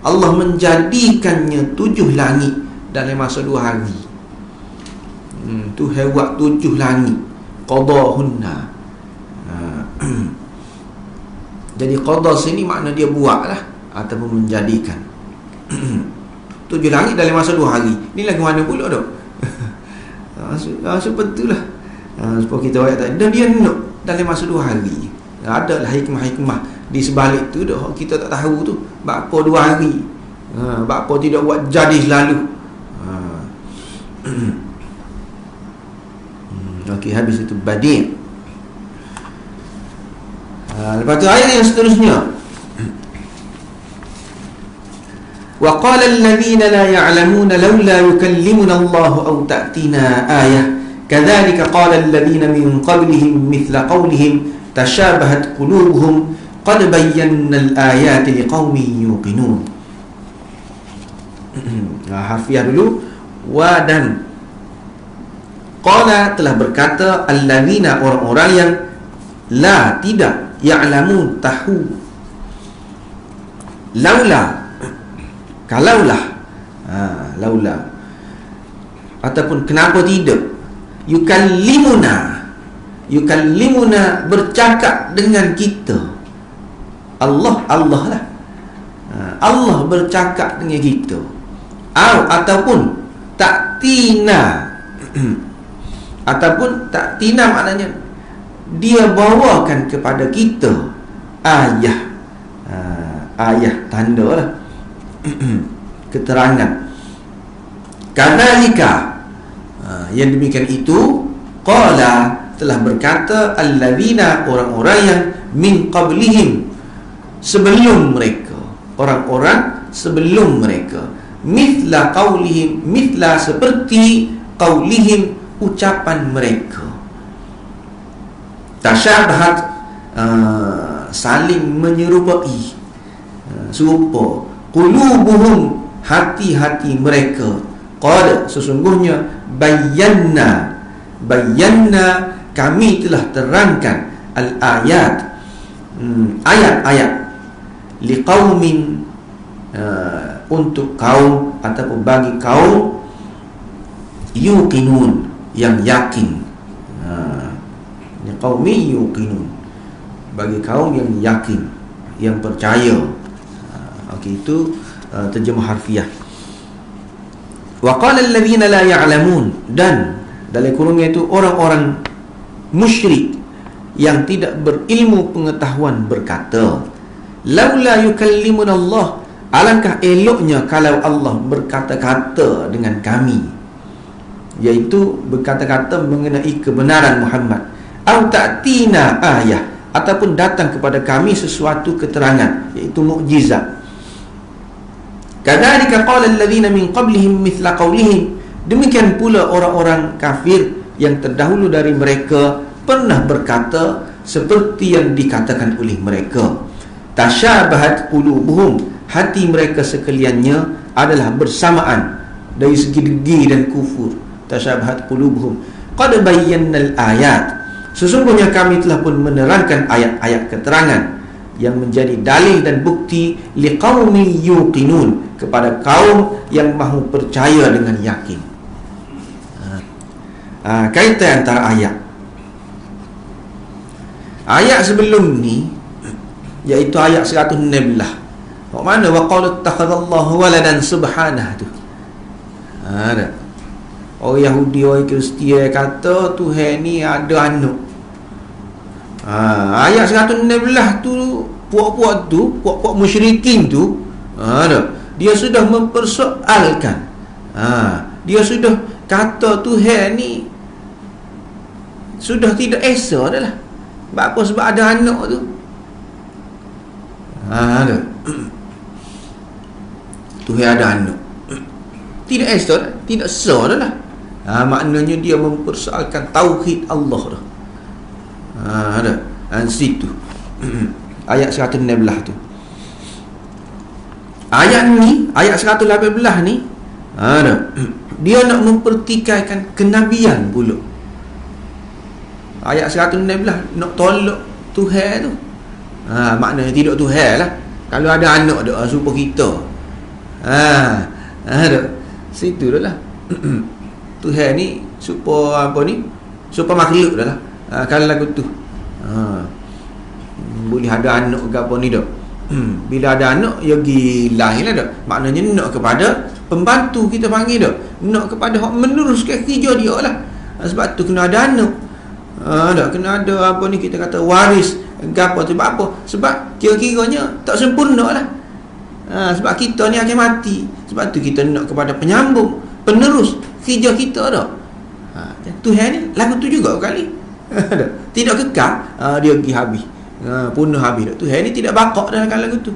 [SPEAKER 1] Allah menjadikannya 7 langit dalam masa 2 hari. Tuhan buat 7 langit. Qadahunna. Jadi qada sini makna dia buatlah ataupun menjadikan. 7 langit dalam masa 2 hari. Ni lagu mana pula dah? Sebetullah. Sebab kita ayat tadi, dan dia nak dalam masa 2 hari. Adalah hikmah-hikmah di sebalik tu dah, kita tak tahu tu. Bapa 2 hari. Bapa tidak buat jadi selalu. Okey, habis itu badi'. Lepas tu ayat yang seterusnya, wa qala alladhina la ya'lamuna laula yukallimuna Allah aw ta'tina ayah kadzalika qala alladhina min qablihim mithla qawlihim tashabahat qulubuhum qad bayyana al-ayati liqaumin yuqinun. Harfiah dulu. Wa dan qala telah berkata alladhina, orang-orang yang la tidak, ya'lamun tahu, laula kalaulah, laula ataupun kenapa tidak, yukallimuna bercakap dengan kita, Allah lah, Allah bercakap dengan kita, ataupun ta'tina ataupun ta'tina maknanya dia bawakan kepada kita ayah, ayah tanda lah, keterangan. Kadzalika, yang demikian itu, qala telah berkata alladzina, orang-orang yang min qablihim, sebelum mereka, orang-orang sebelum mereka, mithla qaulihim, mithla seperti qaulihim, ucapan mereka. Tasyabahat, saling menyerupai, serupa. Qulubuhum, hati-hati mereka. Qad, sesungguhnya, bayyana, kami telah terangkan al-ayat, ayat-ayat, liqaumin, untuk kaum ataupun bagi kaum, yuqinun, yang yakin. Qaumi yuqinun, bagi kaum yang yakin, yang percaya. Okey, itu terjemah harfiah. Wa qala alladhina la ya'lamun, dan dalam kurungnya itu orang-orang musyrik yang tidak berilmu pengetahuan berkata, laula yukallimuna Allah, alangkah eloknya kalau Allah berkata-kata dengan kami, iaitu berkata-kata mengenai kebenaran Muhammad, au ta'tina ayah, ataupun datang kepada kami sesuatu keterangan, iaitu mukjizat. Kadzalika qala alladhina min qablihim mithla qawlihim, demikian pula orang-orang kafir yang terdahulu dari mereka pernah berkata seperti yang dikatakan oleh mereka. Tasyabahat qulubuhum, hati mereka sekaliannya adalah bersamaan dari segi degi dan kufur. Tasyabahat qulubuhum qad bayyana al-ayat, sesungguhnya kami telah pun menerangkan ayat-ayat keterangan yang menjadi dalil dan bukti liqaumin yuqinun, kepada kaum yang mahu percaya dengan yakin. Kaitan antara ayat sebelum ni, iaitu ayat 116, mana waqala ittakhadallahu waladan subhanahu tu. Ada orang Yahudi, orang Kristian kata Tuhan ni ada anak. Ayat 116 tu, puak-puak musyrikin tu, dia sudah mempersoalkan. Dia sudah kata Tuhan ni sudah tidak esa dah lah. Apa sebab ada anak tu. Ada Tuhan ada anak, tidak esa dah, tidak sah dah lah. Maknanya dia mempersoalkan tauhid Allah dah. Ada situ ayat 116 tu. Ayat ni, ayat 118 ni, dia nak mempertikaikan kenabian pula. Ayat 116 nak tolak Tuhan tu. Maknanya tidak Tuhan lah. Kalau ada anak dah supaya kita. Situ dah lah. Tuhan ni supaya apa ni? Supaya makhluk dah lah. Kalau lagu tu boleh ada anak ke apa ni dah. Bila ada anak, ya gila lah dah. Maknanya nak kepada pembantu, kita panggil dah. Nak kepada hak meneruskan kerja dia lah. Sebab tu kena ada anak. Kena ada apa ni, kita kata waris gapo. Sebab apa? Sebab kira-kiranya tak sempurna lah. Sebab kita ni akan mati. Sebab tu kita nak kepada penyambung, penerus kerja kita dah. Tuhan ni lagu tu juga kali. Tidak kekal, dia pergi habis. Punah habis dah. Tuhan ni tidak bakak dalam lagu tu.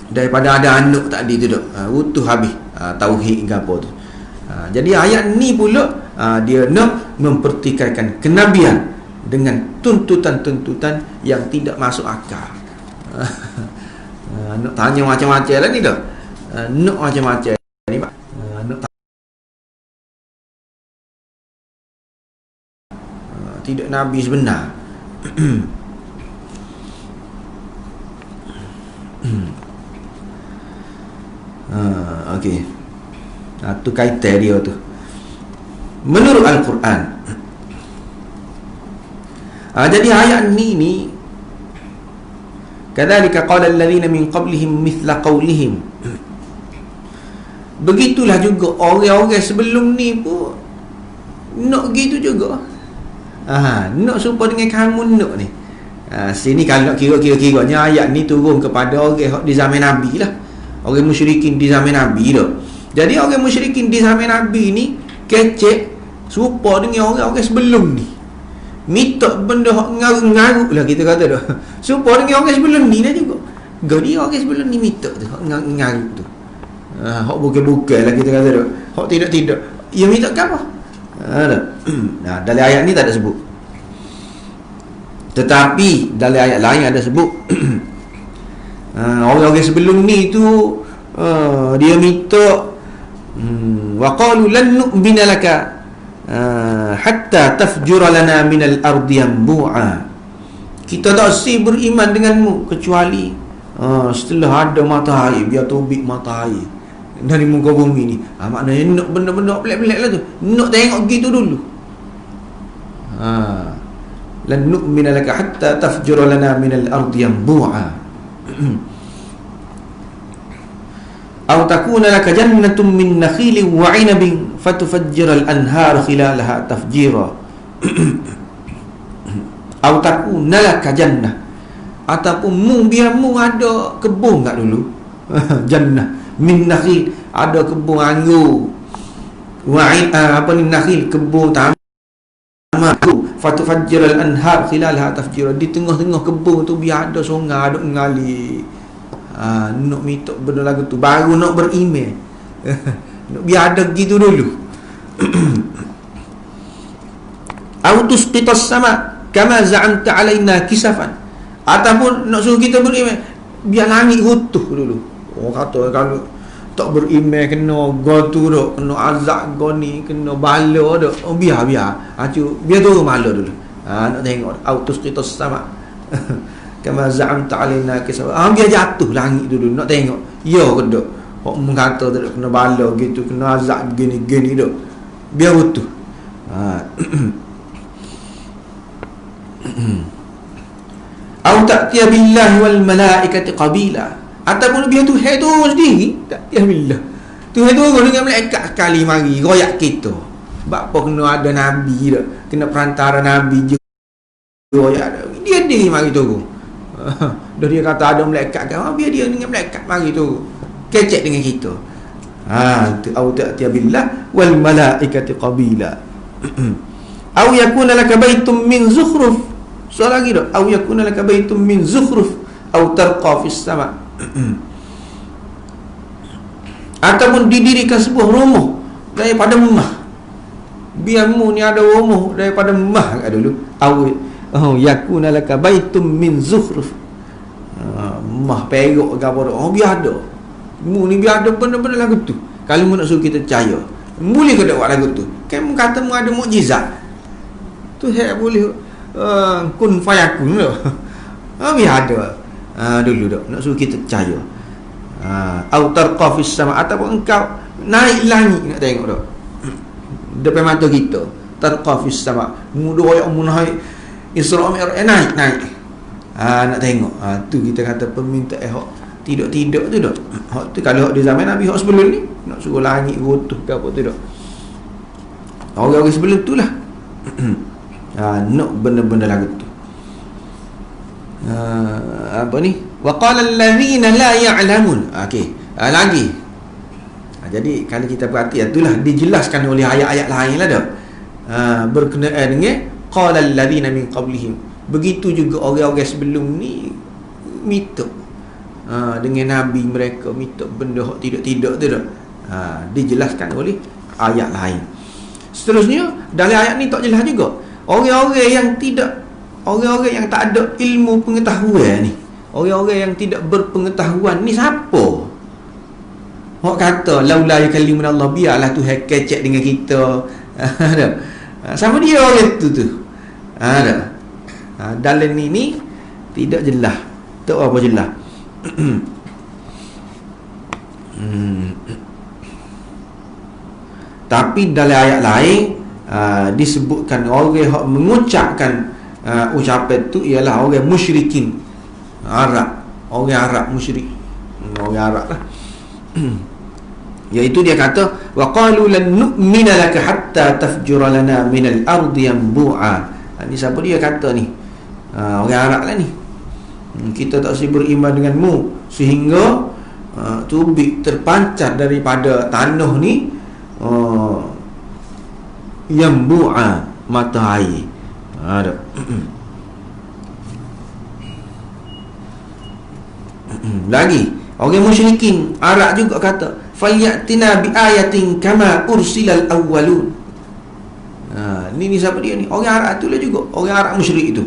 [SPEAKER 1] Daripada ada anak tadi tu dah, utuh habis tauhid gapo tu. Jadi ayat ni pula dia nak mempertikaikan kenabian dengan tuntutan-tuntutan yang tidak masuk akal. Nak tanya macam-macam lah ni dah. Nak macam-macam ni pak. Tidak Nabi sebenar. Okey. Tu kaitan dia tu. Menurut Al-Quran. Jadi ayat ni kadzalika qala alladhina min qablihim mithla qawlihim. Begitulah juga orang-orang sebelum ni pun nak gitu juga. Nak serupa dengan kamu nak ni. Sini kalau kira-kiranya ayat ni turun kepada orang di zaman Nabi lah. Orang musyrikin di zaman Nabi dah. Jadi orang musyrikin di zaman Nabi ni kecek serupa dengan orang-orang sebelum ni. Mitok benda hak ngaruk-ngaruk lah kita kata dah. Serupa dengan orang sebelum ni lah juga. Jadi orang sebelum ni mitok tu hak ngaruk tu. Hak bukan-bukan lah kita kata dah. Hak tidak-tidak. Ya mitok ke apa? Dalam ayat ni tak ada sebut. Tetapi dalam ayat lain ada sebut. Orang-orang sebelum ni tu dia minta wa qalu lan nu'mina laka hatta tafjura lana minal ardi yanbu'a. Kita tak si beriman denganmu kecuali setelah ada matahari, biar terbit matahari dari muka bumi ni. Maknanya nak benda-benda pelik-pelik lah tu. Nak tengok gitu dulu. Lan nu'mina laka hatta tafjura lana minal ardi yanbu'a. Aw takuna laka jannatun min nakhilin wa 'inabin fatufajjira al-anhar khilalaha tafjira. Aw takuna laka jannah, ataupun biar ada kebun kat dulu. Jannah min nakhil, ada kebun anggur. Wa nakhil, kebun tamak. Fatufajjira al-anhar khilalaha tafjira. Di tengah-tengah kebun tu biar ada sungai, ada mengalir. Nak minta benda lagu tu baru nak beriman. Nak biar ada gitu dulu. Au tusqitas sama kama za'amta alaina kisafan Ataupun nak suruh kita beriman, biar langit runtuh dulu. Orang kata kalau tak beriman kena gotu dok, kena azab goni, kena bala dok. Oh biar biar turun bala dulu. Nak tengok autus kita sama. Kama za'amta alaina kisah. Biar jatuh langit dulu, nak tengok. Ya ke dok. Hok mengata dok kena bala gitu, kena azab gini dok. Biar utuh. Au ta'tiya billahi wal malaikati qabila, ataupun biar Tuhan tu sendiri ta'tiya billah, Tuhan tu dengan malaikat sekali mari royak kita. Sebab apa kena ada nabi dah, kena perantara nabi je royak dia sendiri mari turun. Dah dia kata ada malaikat kan, biar dia dengan malaikat mari turun kecek dengan kita. Au ta'tiya billah wal malaikati qabila. Au yakuna laka baitum min zukhruf. Soal lagi dah, au yakuna laka baitum min zukhruf au tarqa fis sama. Ataupun didirikan sebuah rumah daripada emas. Biarmu ni ada rumah daripada emas kat dulu. Au yakuna laka baitum min zukhruf. Emas perak ke apa dah. Biar ada. Mu ni biar ada benda-benda lagu tu. Kalau mu nak suruh kita percaya, boleh ke tak buat lagu tu? Kan mu kata mu ada mukjizat. Tu saya boleh kun fayakun tu. Biar ada. Dulu dah nak suruh kita percaya. Au tarqa fis sama, ataupun engkau naik langit nak tengok dah. Depan mata kita. Tarqa fis sama. Mudah yang naik Isra Mi'raj naik. Nak tengok. Tu kita kata peminta tidak tu dah. Hak tu kalau di zaman Nabi hak sebelum ni nak suruh langit runtuh ke apa tu dah. Orang-orang sebelum tu lah. Nak benda-benda lagu tu. Apa ni? Wa qala allazina la ya'lamun. Okey. Lagi. Jadi kalau kita perhati, itulah dijelaskan oleh ayat-ayat lain lah dah. Berkenaan dengan qala allazina min qablihim. Begitu juga orang-orang sebelum ni minta dengan nabi mereka, minta benda hak tidak-tidak tu dah. Dijelaskan oleh ayat lain. Seterusnya dalam ayat ni tak jelas juga. Orang-orang yang tak ada ilmu pengetahuan ni, orang-orang yang tidak berpengetahuan ni siapa? Hak kata laula yukallimuna Allah, biarlah Tuhan kecek dengan kita. Sama dia orang tu. Ada. Dalam ni tidak jelas. Tak apa jelas. Tapi dalam ayat lain disebutkan orang yang mengucapkan ucapan tu ialah orang musyrikin Arab, orang Arab musyrik, orang Arab lah. Iaitu dia kata wa qalu lan nu'mina laka hatta tafjura lana minal ardi yanbu'a. Ni siapa dia kata ni? Orang Arab lah ni. Kita tak boleh beriman denganmu sehingga tubik terpancar daripada tanah ni yanbu'a, mata air. Ada. Lagi orang musyrikin Arab juga kata falyatina bi ayatin kama ursilal awwalun. Ni siapa dia ni? Orang Arab tu lah juga, orang Arab musyrik itu.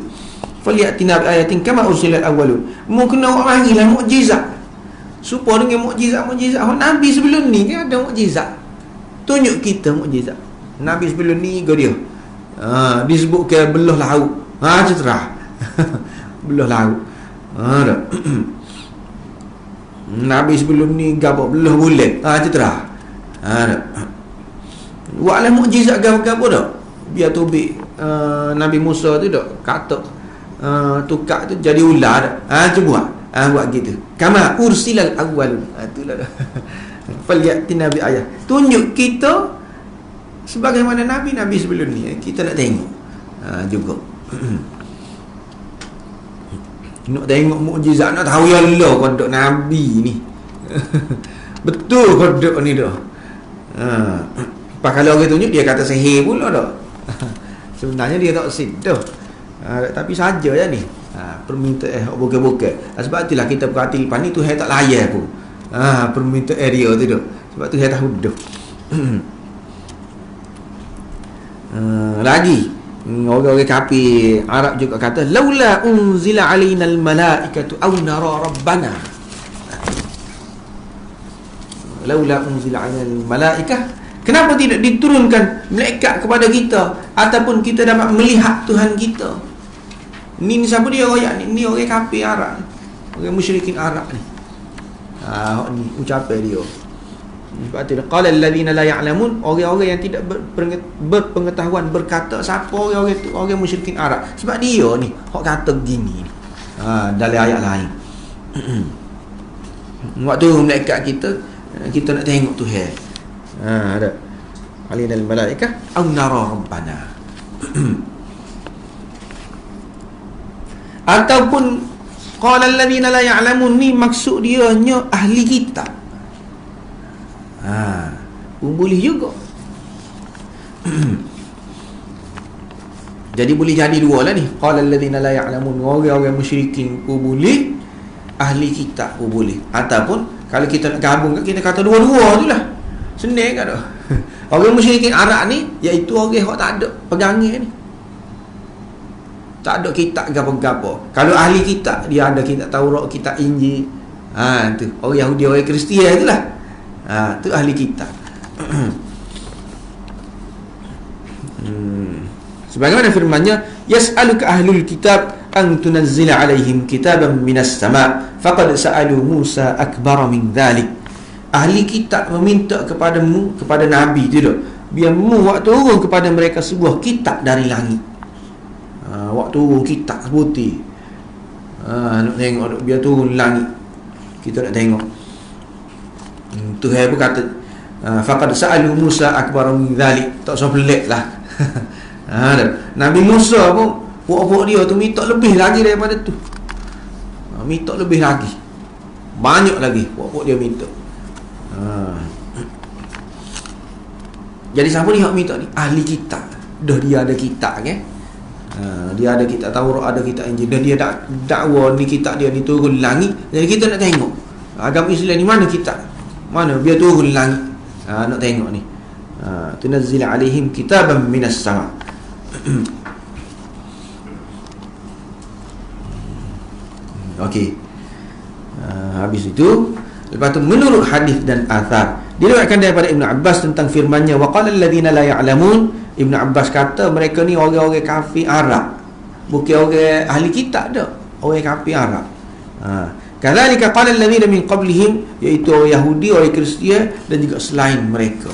[SPEAKER 1] Falyatina bi ayatin kama ursilal awwalun. Mu kena marilah mukjizat. Supaya dengan mukjizat Nabi sebelum ni kan ada mukjizat. Tunjuk kita mukjizat. Nabi sebelum ni ke dia. Disebut ke belah laut. Cerah. Belah laut. Nabi sebelum ni gapo belah bulan. Cerah. Buatlah mukjizat gapo dah. Biar tubik Nabi Musa tu dah kata tukar tu jadi ular dah. Cuba buat gitu. Kama ursilal awwalun. Itulah dah. Falyatina bi ayah. Tunjuk kita sebagaimana nabi-nabi sebelum ni. Kita nak tengok juga. Nak tengok mukjizat, nak tahu ya Allah kodok nabi ni. Betul kodok ni dah. Pak kalau orang tunjuk dia kata sihir pula dah. Sebenarnya dia tak sihir dah. Tapi saja ya ni. Permintaan bukan-bukan. Sebab itulah kita perhati lepas ni Tuhan tak layan pun. Permintaan dia tu dah. Sebab tu saya tahu dah. Lagi
[SPEAKER 2] Orang-orang kafir Arab juga kata laula unzila alaina almalaikatu aw nara rabbana. Laula unzila alaina almalaikah, kenapa tidak diturunkan malaikat kepada kita ataupun kita dapat melihat Tuhan kita? Ni siapa dia ayat ni? Ni orang kafir Arab, orang musyrikin Arab ni. Ni ucapan dia. Sebab tu qala allazina la ya'lamun, orang-orang yang tidak berpengetahuan berkata. Siapa orang itu? Orang musyrikin Arab. Sebab dia ni hok kata begini ni. Dalam ayat lain. Waktu malaikat kita nak tengok Tuhan. Ada alinal malaikah aw nara rabbana. Ataupun qala allazina la ya'lamun ni maksud dia nya ahli kitab. Pun boleh juga. Jadi boleh jadi dua lah ni. Qala allazina la ya'lamun, orang-orang musyrikin pun boleh, ahli kitab pun boleh. Ataupun kalau kita nak gabung, kita kata dua-dua tu lah. Senang kan dah. Orang musyrikin Arab ni iaitu orang yang tak ada pegangan ni, tak ada kitab gapo-gapo. Kalau ahli kitab, dia ada kitab Taurat, kitab Injil. Tu orang Yahudi, orang Kristian itulah. Tu ahli kitab. Sebagaimana firman-Nya, yas'aluka ahlul kitab an tunazzila alaihim kitaban minas sama' faqad sa'alu Musa akbar min dhalik. Ahli kitab meminta kepadamu, kepada Nabi tu, biar mu waktu turun kepada mereka sebuah kitab dari langit. Waktu turun kitab putih. Nak tengok, biar turun langit, kita nak tengok. Tuhan pun kata faqad sa'alu Musa akbar min dhalik. Tak usah pelik lah. Nabi Musa pun puak-puak dia tu minta lebih lagi daripada tu. Minta lebih lagi, banyak lagi puak-puak dia minta. Jadi siapa ni hak minta ni? Ahli kitab. Dah dia ada kitab kan? Dia ada kitab Taurat, ada kitab Injil. Dan dia dakwa ni kitab dia ni turun langit. Jadi kita nak tengok agama Islam ni mana kitab, mana biar turun langit. Nak tengok ni. Tunazzil alaihim kitaban minas sama'. Okey. Habis itu, lepas tu menurut hadis dan athar diriwayatkan daripada Ibn Abbas tentang firman-Nya wa qala allazina la ya'lamun. Ibn Abbas kata mereka ni orang-orang kafir Arab, bukan orang ahli kitab dah, orang kafir Arab. Kadzalika qala allazina min qablihim, iaitu orang Yahudi, orang Kristian dan juga selain mereka.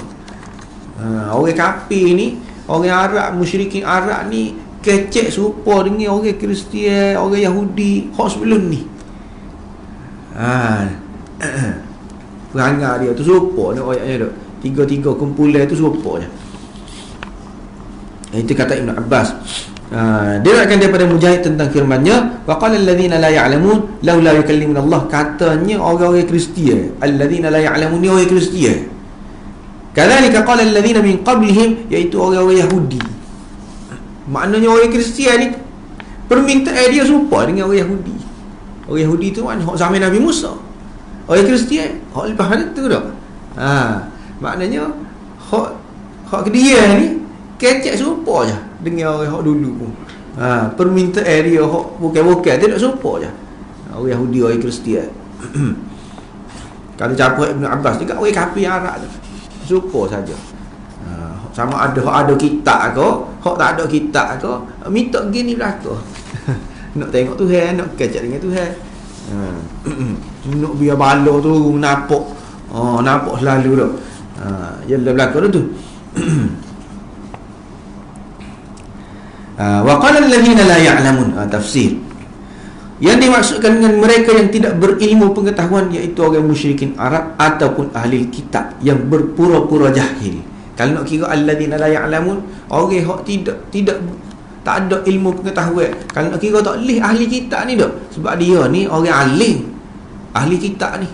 [SPEAKER 2] Orang kafir ni, orang Arab, musyrikin Arab ni kecek serupa dengan orang Kristian, orang Yahudi hak sebelum ni. Perangai dia tu serupa nak ayatnya tu. Tiga-tiga kumpulan tu serupa je. Itu kata Ibn Abbas. Dia akan daripada Mujahid tentang firman-Nya wa qala allazina la ya'lamun laula yukallimuna Allah. Katanya orang-orang Kristian, allazina la ya'lamun ni orang Kristian. Kadzalika qala allazina min qablihim, iaitu orang-orang Yahudi. Maknanya orang Kristian ni permintaan dia serupa dengan orang Yahudi. Orang Yahudi tu kan hak zaman Nabi Musa. Orang Kristian hak lepas tu dah. Maknanya hak dia ni kecek serupa je dengan orang hak dulu pun. Permintaan dia hak bukan-bukan tidak serupa je. Orang Yahudi, orang Kristian. Kalau campur Ibn Abbas juga orang kafir Arab tu serupa saja. Sama ada hak ada kitab ke, hak tak ada kitab ke, minta gini belaka. Nak tengok Tuhan, nak kecek dengan Tuhan. Nak biar bala tu nampak. Nampak selalu dah. Yang belaka tu. Wa qala allazina la ya'lamun, tafsir. Yang dimaksudkan dengan mereka yang tidak berilmu pengetahuan, iaitu orang musyrikin Arab ataupun ahli kitab yang berpura-pura jahil. Kalau nak kira alladzina la ya'lamun, orang yang tak ada ilmu pengetahuan, kalau nak kira tak leh ahli kitab ni dah. Sebab dia ni orang alim, ahli kitab ni.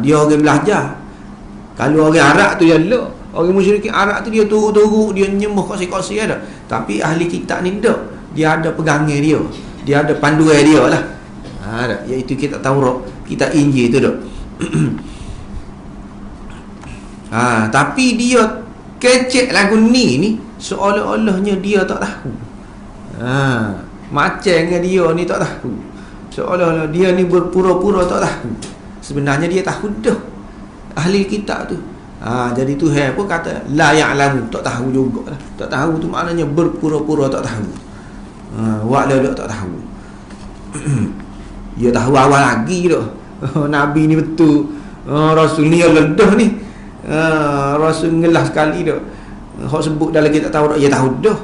[SPEAKER 2] Dia orang belajar. Kalau orang Arab tu ya lah, orang musyrikin Arab tu dia turut-turut, dia nyembah kosong-kosong ada. Tapi ahli kitab ni dak, dia ada pegangan dia, dia ada panduan dia lah. Iaitu kitab Taurat, kitab Injil tu dak. Tapi dia kecek lagu ni seolah-olahnya dia tak tahu. Macam dengan dia ni tak tahu, seolah-olah dia ni berpura-pura tak tahu. Sebenarnya dia tahu dah, ahli kitab tu. Jadi Tuhan pun kata la ya'lamu, tak tahu jugalah. Tak tahu tu maknanya berpura-pura tak tahu. Wa'la tak tahu. Dia tahu awal lagi dah. Nabi ni betul. Rasul ni ledah ni. Rasul ngelah sekali dah. Hak sebut dalam kitab Taurat dia tahu dah.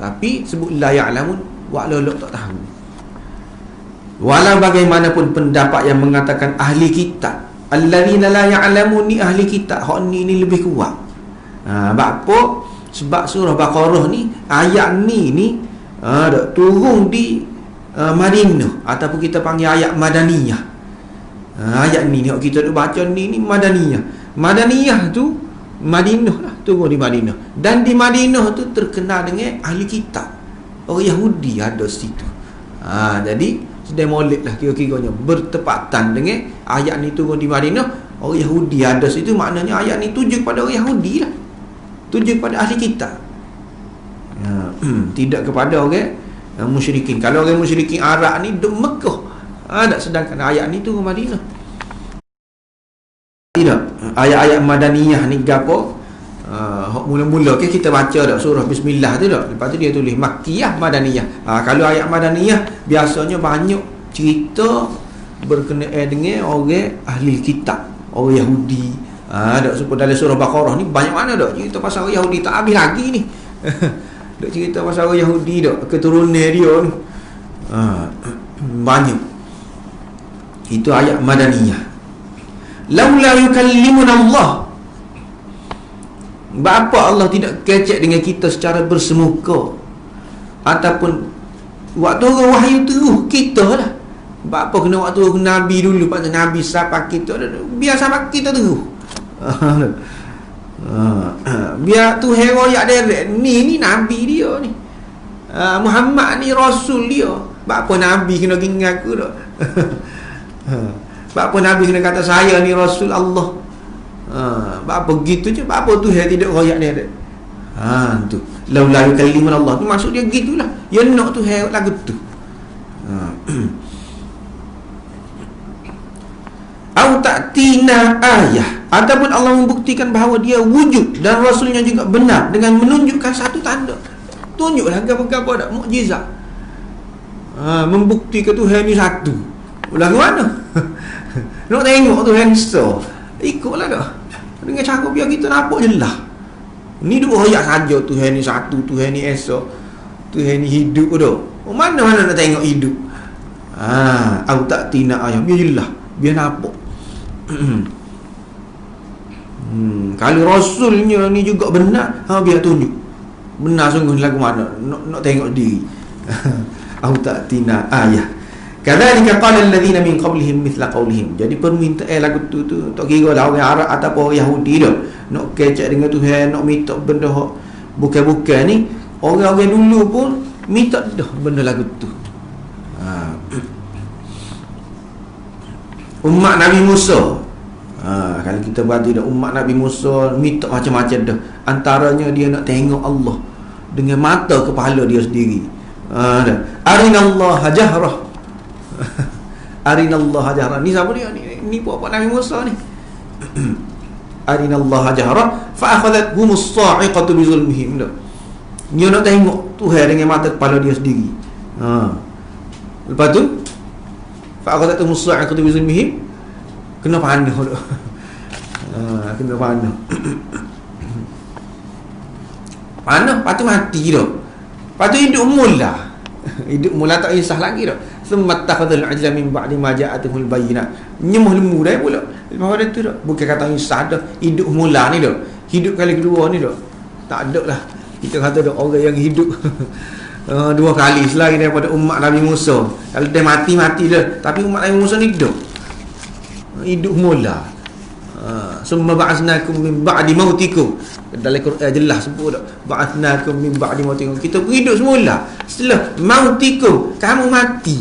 [SPEAKER 2] Tapi sebut la ya'lamun, wa'la tak tahu. Walau bagaimanapun pendapat yang mengatakan ahli kitab, allazina la ya'lamun ni ahli kitab, hak ni lebih kuat. Apa? Sebab surah Baqarah ni ayat ni turun di Madinah, ataupun kita panggil ayat Madaniyah. Ayat ni kita duk baca ni Madaniyah. Madaniyah tu Madinah lah, turun di Madinah. Dan di Madinah tu terkenal dengan ahli kitab, orang Yahudi ada situ. Jadi sedang molek lah kira-kiranya, bertepatan dengan ayat ni turun di Madinah, orang Yahudi ada situ. Maknanya ayat ni tuju kepada orang Yahudi lah, tuju kepada ahli kitab, tidak kepada orang musyrikin. Kalau orang musyrikin Arab ni duk Mekah, sedangkan ayat ni turun Madinah. Tidak, ayat-ayat Madaniyah ni gapo? Mula-mula kita baca dah surah Bismillah tu dah. Lepas tu dia tulis Makkiyah, Madaniyah. Kalau ayat Madaniyah biasanya banyak cerita berkenaan dengan orang ahli kitab, orang Yahudi. Dak sebut dalam surah Baqarah ni banyak mana dak cerita pasal orang Yahudi, tak habis lagi ni. Dak cerita pasal orang Yahudi dak, keturunan dia ni. Banyak. Itu ayat Madaniyah. Laula yukallimuna Allah, bapa Allah tidak kecek dengan kita secara bersemuka, ataupun waktu orang wahyu terus kita lah. Bapa kena waktu Nabi dulu, pasal Nabi sapa kita, biar sapa kita terus. Biar tu heroyak direct ni Nabi dia ni, Muhammad ni Rasul dia. Bapa Nabi kena ingat aku dah. Bapa Nabi kena kata saya ni Rasul Allah. Bapa gitu je, bapa tu tidak royak dia. Tu laula yukallimun Allah tu maksud dia gitulah. Ya nak tu lagu tu. Au ta'tina ayah, ataupun Allah membuktikan bahawa dia wujud dan Rasulnya juga benar dengan menunjukkan satu tanda. Tunjuklah apa-apa dak mukjizat. Membuktikan Tuhan ni satu. Lagu mana? Nak tengok Tuhan so, ikutlah dah. Dengan cara biar kita nampak jelas. Ni dua ayat saja Tuhan ni satu, Tuhan ni esok, Tuhan ni hidup dah. Mana-mana nak tengok hidup. Au ta'tina ayah, biar jelas, biar nampak. Kalau Rasulnya ni juga benar, biar tunjuk. Benar sungguh lagu mana, nak tengok diri. Au ta'tina ayah. Kadzalika qala alladhina min qablihim mithla qawlihim. Jadi permintaan lagu tu tak kira lah orang Arab ataupun orang Yahudi dah. Nak kecek dengan Tuhan, nak minta benda bukan-bukan ni, orang-orang dulu pun minta dah benda lagu tu. Umat Nabi Musa, kalau kita berarti dah umat Nabi Musa minta macam-macam dah. Antaranya dia nak tengok Allah dengan mata kepala dia sendiri. Arinallaha jahrah. Arinallaha jahrah. Ni siapa dia ni puak Nabi Musa ni. Arinallaha jahrah fa akhadhathumus sa'iqatu bi zulmihim. Dia nak tengok Tuhan dengan mata kepala dia sendiri. Lepas tu fa akhadhathumus sa'iqatu bi zulmihim, kena panah dah. Kena panah. Panah patu mati dah. Patu hidup mula. Hidup mula tak insah lagi dah. Summa takhadhal ajla min ba'di ma ja'atuhul bayyinat. Nyemuh lembu dah pula. Lepas pada tu dah. Bukan kata insah dah. Hidup mula ni dah. Hidup kali kedua ni dah. Tak ada lah. Kita kata dah orang yang hidup dua kali selagi daripada umat Nabi Musa. Kalau dia mati-mati dah. Tapi umat Nabi Musa ni hidup. Hidup mula. Summa ba'asnakum min ba'di mautikum. Dalam Quran jelas sebut dah, ba'atsnakum min ba'di mautikum. Kita hidup semula setelah mautikum, kamu mati.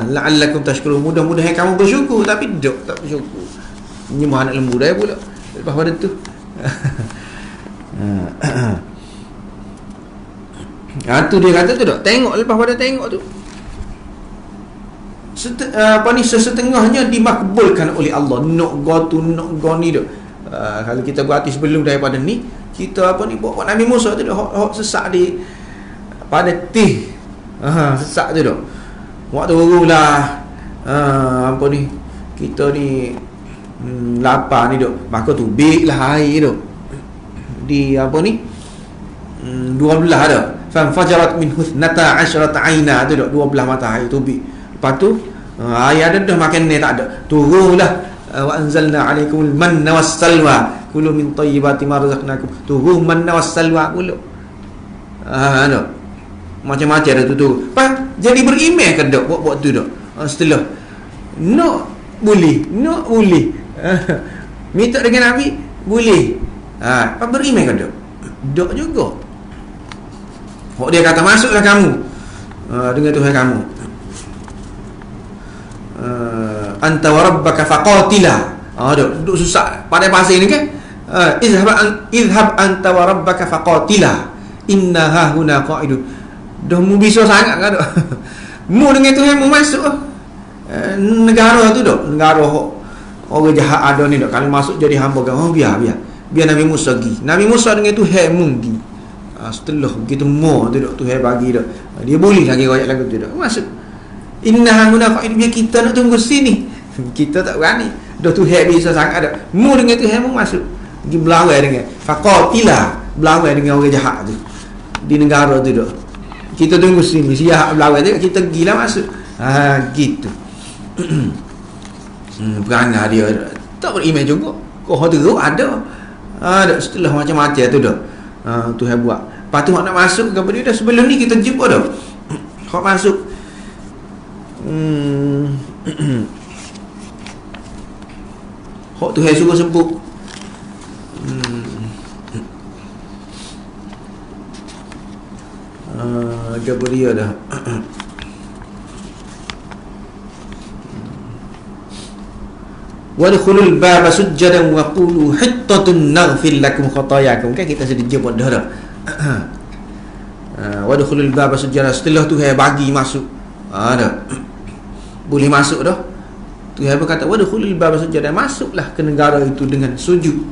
[SPEAKER 2] La'allakum tashkurun. Mudah-mudahan kamu bersyukur, tapi tak bersyukur. Nyemah anak lembu dah pula. Lepas pada tu Tu dia kata tu tak. Tengok lepas pada tengok tu. Sesetengahnya dimakbulkan oleh Allah. Nak go ni tu. Kalau kita berarti sebelum daripada ni, kita buat Nabi Musa tu hok sesak di pada tih. Sesak tu tu. Waktu barulah kita ni lapar ni duk. Maka tu biklah air tu. Di 12 dah. Fajarat min husnata asyrata aina tu duk, 12 mata air tu bik. Lepas tu air ada dah, makan ni tak ada. Turunlah wa anzalna alaikumul manna wassalwa kulu min thayyibati ma razaqnakum. Turun manna wassalwa pula. Macam-macam dah tu. Pas jadi beriman ke dak buat tu dak. Setelah nak boleh minta dengan Nabi boleh. Pas beriman ke dak? Dak juga. Hok dia kata masuklah kamu dengan Tuhan kamu. Anta wa rabbaka faqatila. Duk susah pada bahasa ini kan. Izhab anta wa rabbaka faqatila. Inna hahuna qa'idun. Dah mu bisa sangat kan dak. Mu dengan Tuhan mu masuk. Negara tu dak. Negara orang jahat ada ni dak. Kalau masuk jadi hamba kan, biar Nabi Musa pergi. Nabi Musa dengan Tuhan mu pergi. Setelah begitu mu tu dak, Tuhan bagi dak. Dia boleh lagi royak lagu tu dak. Masuk. Inna hahuna qa'idun. Biar kita nak tunggu sini. Kita tak berani. Dah Tuhan bisa sangat dak. Mu dengan Tuhan mu masuk. Pergi berlawan dengan faqatila, berlawan dengan orang jahat tu di negara tu dak. Kita tunggu sini, siap berlawan tu, kita pergilah masuk. Gitu. Perangai dia tak beriman juga. Kau teruk ada. Setelah macam-macam tu dak. Tuhan buat. Lepas tu nak masuk kepada dia dah, sebelum ni kita jumpa dah. Kau masuk. Hak Tuhan suruh sebut. Gabriel dah. Wadkhulul baba sujjadan wa qulu hittatun naghfir lakum khatayakum. Kan kita sudah jumpa dah. Wadkhulul baba sujjadan, setelah Tuhan bagi masuk. Dah. Boleh masuk dah. Tuhan berkata wadkhulul baba sujjadan, masuklah ke negara itu dengan sujud,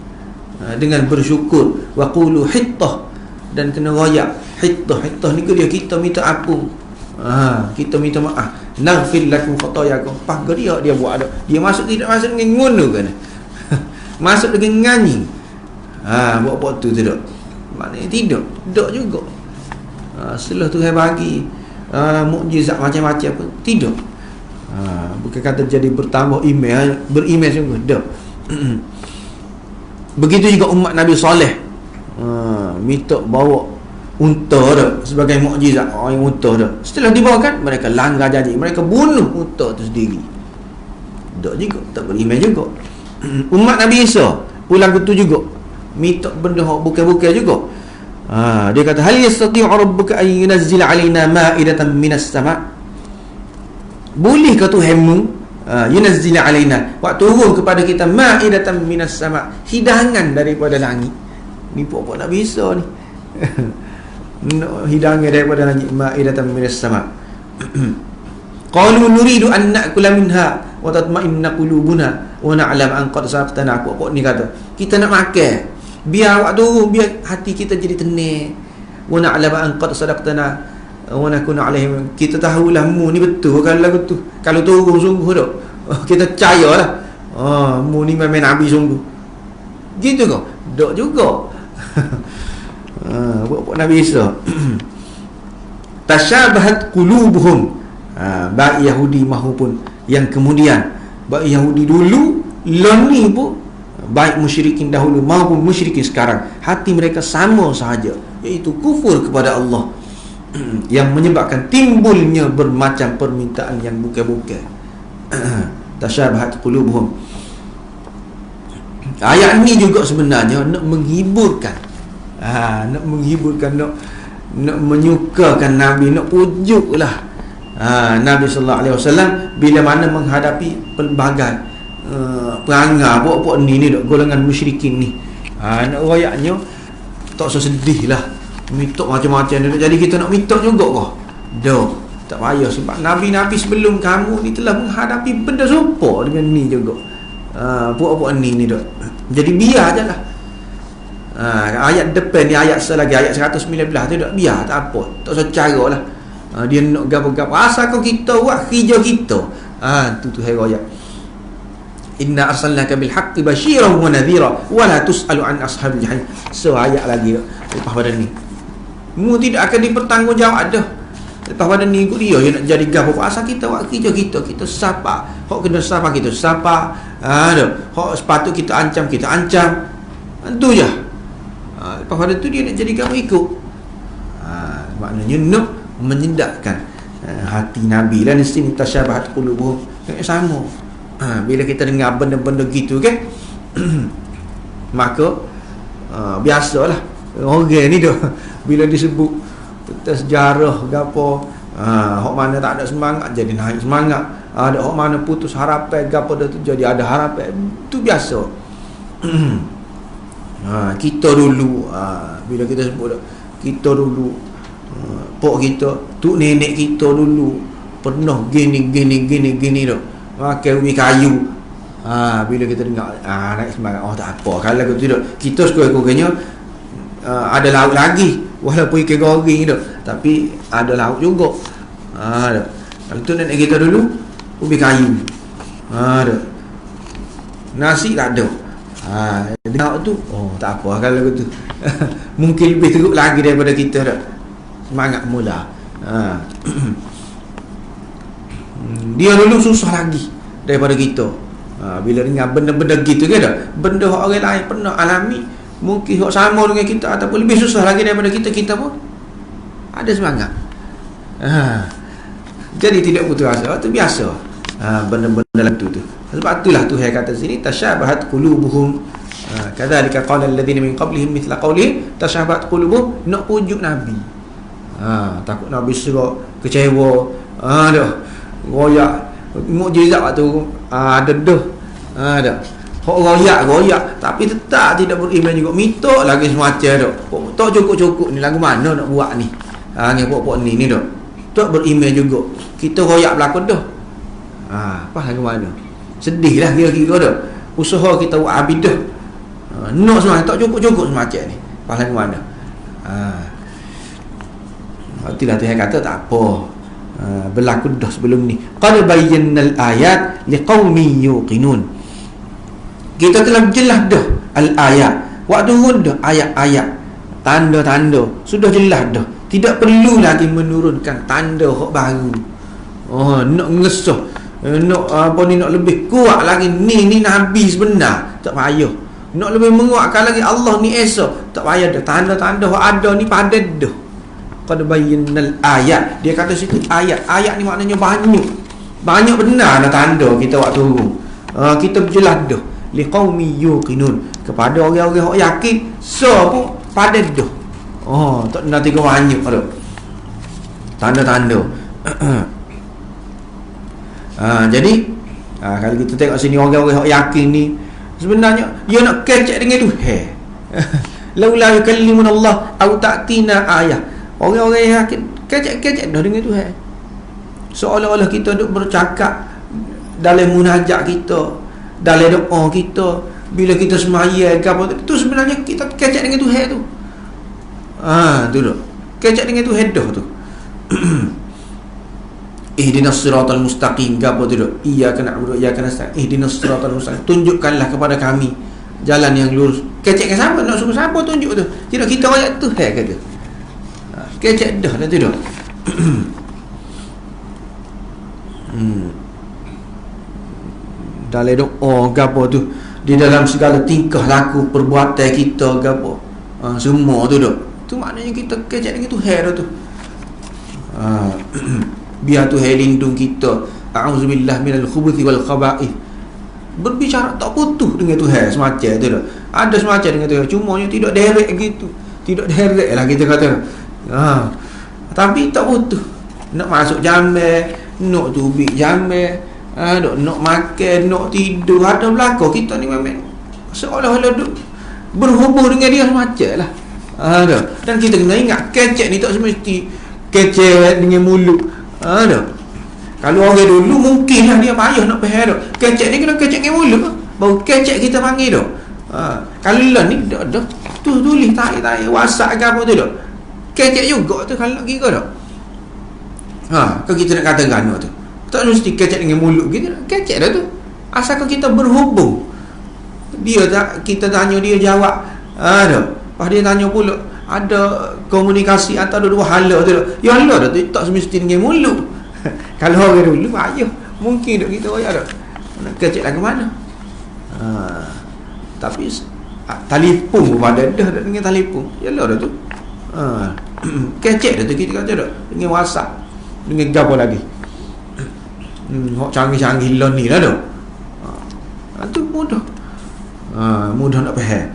[SPEAKER 2] dengan bersyukur. Wa qulu hittah, dan kena royak. Hittah ni dia kita minta ampun. Kita minta maaf. Naghfir lakum khatayakum. Pas dia buat ada. Dia masuk tidak masuk dengan ngono kan. Masuk dengan nyanyi. Buat tu tidak. Maknanya tidak. Tak juga. Setelah Tuhan bagi mukjizat macam-macam pun tidak. Bukan kata jadi bertambah beriman sungguh. Tak. Begitu juga umat Nabi Saleh. Minta bawa unta dah sebagai mukjizat. Yang unta dah setelah dibawakan, mereka langgar janji, mereka bunuh unta tu sendiri. Tak juga, tak beriman juga. Umat Nabi Isa pulang ke tu juga, minta benda bukan-bukan juga. Dia kata hal yastati'u rabbuka an yunazzila 'alaina ma'idatan minas sama'. Boleh ke Tuhanmu yunazzila 'alaina, buat turun kepada kita ma'idatan minas sama', hidangan daripada langit. Ni pokok Nabi Isa ni. Hidangan daripada langit, ma'idatan minas sama'. Qalu nuridu an na'kula minha wa tatma'inna qulubuna wa na'lam an qad sabaqtana. Pokok ni kata kita nak makan, biar awak turun, biar hati kita jadi tenang. Wa na'lam an qad sadaqtana wa nakuna alaihim. Kita tahulah mu ni betul kalau lagu tu. Kalau turun sungguh dah, kita percayalah. Mu ni memang Nabi sungguh. Gitu kau? Dok juga. Buat Nabi Isa. Tasyabahat qulubuhum. Baik Yahudi maupun yang kemudian. Baik Yahudi dulu, ni pun, baik musyrikin dahulu maupun musyrikin sekarang, hati mereka sama sahaja, iaitu kufur kepada Allah, yang menyebabkan timbulnya bermacam permintaan yang bukan-bukan. Tasyabahat qulubuhum. Ayat ni juga sebenarnya nak menghiburkan, nak menyukakan Nabi, nak pujuklah Nabi sallallahu alaihi wasallam bila mana menghadapi pelbagai perangai puak-puak ni dak golongan musyrikin ni. Nak royaknya tak usah sedih lah minta macam-macam dia. Jadi kita nak minta juga kah? Dah, tak payah. Sebab Nabi-Nabi sebelum kamu ni telah menghadapi benda serupa dengan ni juga. Puak-puak ni dah. Jadi biar je lah. Ayat depan ni, ayat selagi, ayat 119 tu dah biar, tak apa. Tak usah cara lah. Dia nak gapo-gapo. Asal kau kita buat kerja kita. Tu hai ayat. Inna arsalnaka bil haqqi basyiran wa nadhira wa la tus'alu an ashabil jahim. So ayat lagi lepas pada ni. Mu tidak akan dipertanggungjawab dah. Lepas pada ni ikut dia nak jadi gapo asal kita buat kerja kita. Kita sapa. Hok kena sapa kita sapa. Hok sepatut kita ancam kita ancam. Itu je. Lepas pada tu dia nak jadi gapo ikut. Maknanya nak menyedapkan hati Nabi lah. Di sini tasyabahat qulubuhum. Sama. Bila kita dengar benda-benda gitu kan, maka biasalah orang ni dah bila disebut tentang sejarah gapo, hok mana tak ada semangat jadi naik semangat, ada hok mana putus harapan gapo dah tu jadi ada harapan. Tu biasa. Kita dulu bila kita sebut kita dulu, pok kita, tu nenek kita dulu pernah gini dah makan ubi kayu. Bila kita dengar naik semangat, tak apa. Kalau tidak, kita sekurang-kurangnya ada lauk lagi, walaupun ikan goreng tu, tapi ada lauk juga. Kalau tu nenek kita dulu ubi kayu. Nasi tak ada. Dengar tu, tak apa kalau tu. Mungkin lebih teruk lagi daripada kita dah. Semangat mula. Dia dulu susah lagi daripada kita. Bila dengar benda-benda gitu ke dah, benda orang lain pernah alami, mungkin hak sama dengan kita ataupun lebih susah lagi daripada kita, kita pun ada semangat. Jadi tidak putus asa. Itu biasa. Benda-benda lain tu. Sebab itulah Tuhan kata sini tasyabahat qulubuhum. Kadzalika qala alladhina min qablihim mithla qawlihim tasyabahat qulubuhum. Nak pujuk Nabi. Takut Nabi serak, kecewa. Royak mukjizat tu ada dah. Hok royak tapi tetap tidak beriman juga. Minta lagi semacam tu. Tak cukup-cukup ni lagu mana nak buat ni. Dengan pokok ni dah. Tak beriman juga. Kita royak belakang dah. Apa lagu mana? Sedih lah kira-kira dah. Usaha kita buat habis dah. Nak semua tak cukup-cukup semacam ni. Apa lagu mana? Itulah Tuhan kata tak apa. Berlaku dah sebelum ni. Qad bayyana al-ayat liqaumin yuqinun. Kita telah jelas dah al-ayat. Waktu turun dah ayat-ayat, tanda-tanda sudah jelas dah. Tidak perlu lagi menurunkan tanda hak baru. Nak ngesah, nak apa ni, nak lebih kuat lagi ni nabi sebenar, tak payah. Nak lebih menguatkan lagi Allah ni esa, tak payah dah. Tanda-tanda hak ada ni padat dah. Qad bayyinal ayat. Dia kata situ ayat. Ayat ni maknanya banyak benar dah tanda kita waktu turun. Kita berjelas dah liqaumi yuqinun, kepada orang-orang yang yakin. So pun padat dah. Tak nanti kau banyak dah tanda-tanda. Jadi kalau kita tengok sini orang-orang yang yakin ni sebenarnya dia nak kecek dengan Tuhan. Laula yukallimuna Allah au ta'tina ayah. Orang-orang yang yakin kecek-kecek dah dengan Tuhan. Seolah-olah kita duk bercakap dalam munajat kita, dalam doa kita, bila kita sembahyang ke apa tu sebenarnya kita kecek dengan Tuhan tu. Tu dah. Kecek dengan Tuhan dah tu. Ihdinas siratal mustaqim ke apa tu dah. Iyyaka na'budu wa iyyaka nasta'in. Ihdinas siratal mustaqim. Tunjukkanlah kepada kami jalan yang lurus. Kecek dengan siapa? Nak suruh siapa tunjuk tu? Tidak, kita ayat tu kata. Kecek dah tu dah. Dalam doa ke apa tu, di dalam segala tingkah laku perbuatan kita ke apa, semua tu dah. Tu maknanya kita kecek dengan Tuhan dah tu. Biar Tuhan lindung kita. A'udzubillah minal khubuthi wal khaba'ith. Berbicara tak putus dengan Tuhan semacam tu dah. Ada semacam dengan Tuhan, cumanya tidak direct gitu. Tidak direct lah kita kata. Tapi tak putus. Nak masuk jamban, nak tubik jamban, nak makan, nak tidur, ada belakang kita ni memang seolah-olah berhubung dengan dia semacam lah. Dan kita kena ingat, kecek ni tak semesti kecek dengan mulut. Kalau orang dulu mungkinlah dia payah nak faham dah. Kecek ni kena kecek dengan mulut. Baru kecek kita panggil dah. Kalau lah ni dah tulis tai WhatsApp ke apa tu dah. Kecek juga tu kalau nak kira dah. Kalau kita nak katakan tu, tak mesti kecek dengan mulut kita. Kecek dah tu. Asalkan kita berhubung. Kita tanya dia jawab. Lepas dia tanya pula, ada komunikasi antara dua hala tu. Ya Allah dah tu, tak semesti dengan mulut. Kalau orang dulu payah, mungkin duk kita royak dah. Nak kecek lah ke mana? Tapi telefon pun ada dah dengan telefon. Ya Allah dah tu. Kecek dah tu kita kata dah dengan WhatsApp, dengan apa lagi. Hok canggih-canggih lah ni lah dah. Tu mudah. Mudah nak faham.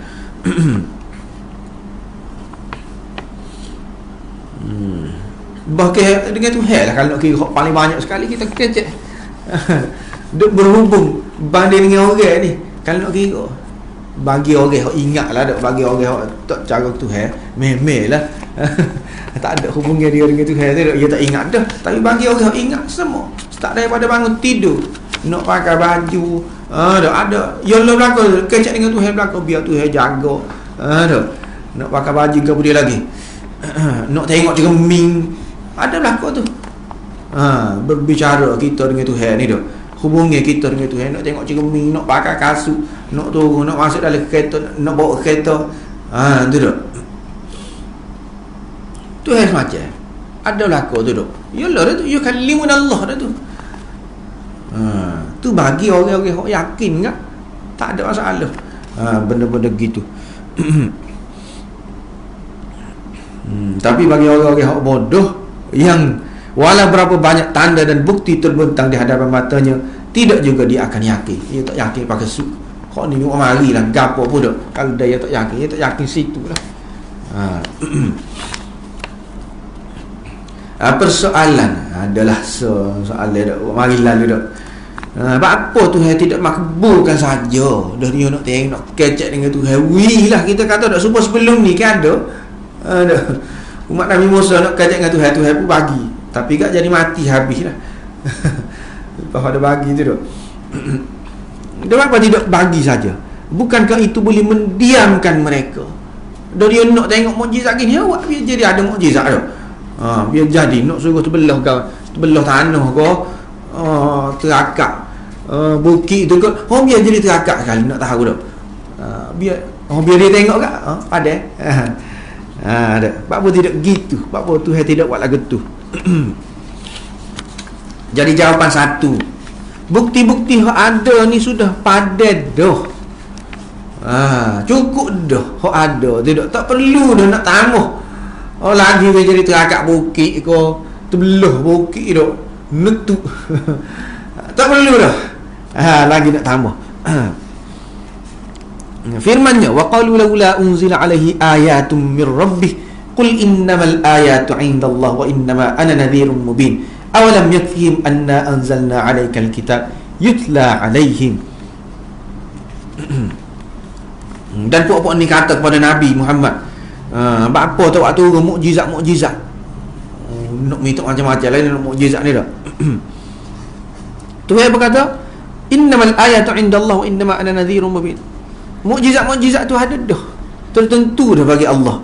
[SPEAKER 2] Bahkan dengan Tuhan lah, kalau nak kira paling banyak sekali kita kecek. Duk berhubung banding dengan orang ni. Kalau nak kira bagi orang ingat lah, bagi orang tak cara Tuhan memel lah. Tak ada hubungan dia dengan Tuhan tu, dia tak ingat dah. Tapi bagi orang ingat semua, start daripada bangun tidur, nak pakai baju, ada yang lo belakang kecek dengan Tuhan belakang, biar Tuhan jaga. Nak pakai baju ke apa dia lagi, nak tengok cermin, ada belakang tu. Berbicara kita dengan Tuhan ni dah, hubungi kita dengan Tuhan. Nak tengok cermin, nak pakai kasut, nak turun, nak masuk dalam kereta, nak bawa kereta, tu dah. Tuhan semacam ada belakang tu dah. Yalah dah tu, you kalimun Allah dah tu. Tu bagi orang-orang yang yakin kan, tak ada masalah. Benda-benda gitu. Tapi bagi orang-orang yang bodoh, yang walau berapa banyak tanda dan bukti terbentang di hadapan matanya, tidak juga dia akan yakin. Dia tak yakin pakai su. Kok ni marilah gapo pun dah. Kalau dia tak yakin situ lah. Persoalan adalah soalan dah mari lalu dah. Apa Tuhan tidak makbulkan saja. Dah dia nak tengok, nak kecek dengan Tuhan. Wih lah kita kata dah sebelum ni kan ada. Umat Nabi Musa nak kecek dengan Tuhan, Tuhan pun bagi. Tapi tak jadi mati habis lah. Lepas ada bagi tu dah. Kenapa tidak bagi saja? Bukankah itu boleh mendiamkan mereka? Dah dia nak tengok mukjizat gini, awak biar jadi ada mukjizat dah. Biar jadi nak suruh terbelah tanah ke, terakak bukit tu ke, biar jadi terakak sekali, nak tahu dah. Biar dia tengok kat padan. Ada. Apa tidak gitu? Apa Tuhan tidak buat lagu tu? Jadi jawapan satu, bukti-bukti yang ada ni sudah padan dah. Cukup dah hok ada, tidak tak perlu dah nak tambah. Lagi dia jadi terakak bukit ke, terbelah bukit dah, netuk. Tak perlu dah. Lagi nak tambah. Firman-Nya, wa qalu laula unzila alaihi ayatun mir rabbih qul innamal ayatu 'indallah wa innama ana nadhirun mubin awalam yakfihim anna anzalna 'alaikal kitab yutla 'alaihim. Dan puak-puak ni kata kepada Nabi Muhammad, apa tu waktu mukjizat nak minta macam-macam lain nak mukjizat ni dah. Tuhan berkata innamal ayatu 'indallah wa innama ana nadhirun mubin. Mukjizat tu ada dah, tertentu dah bagi Allah.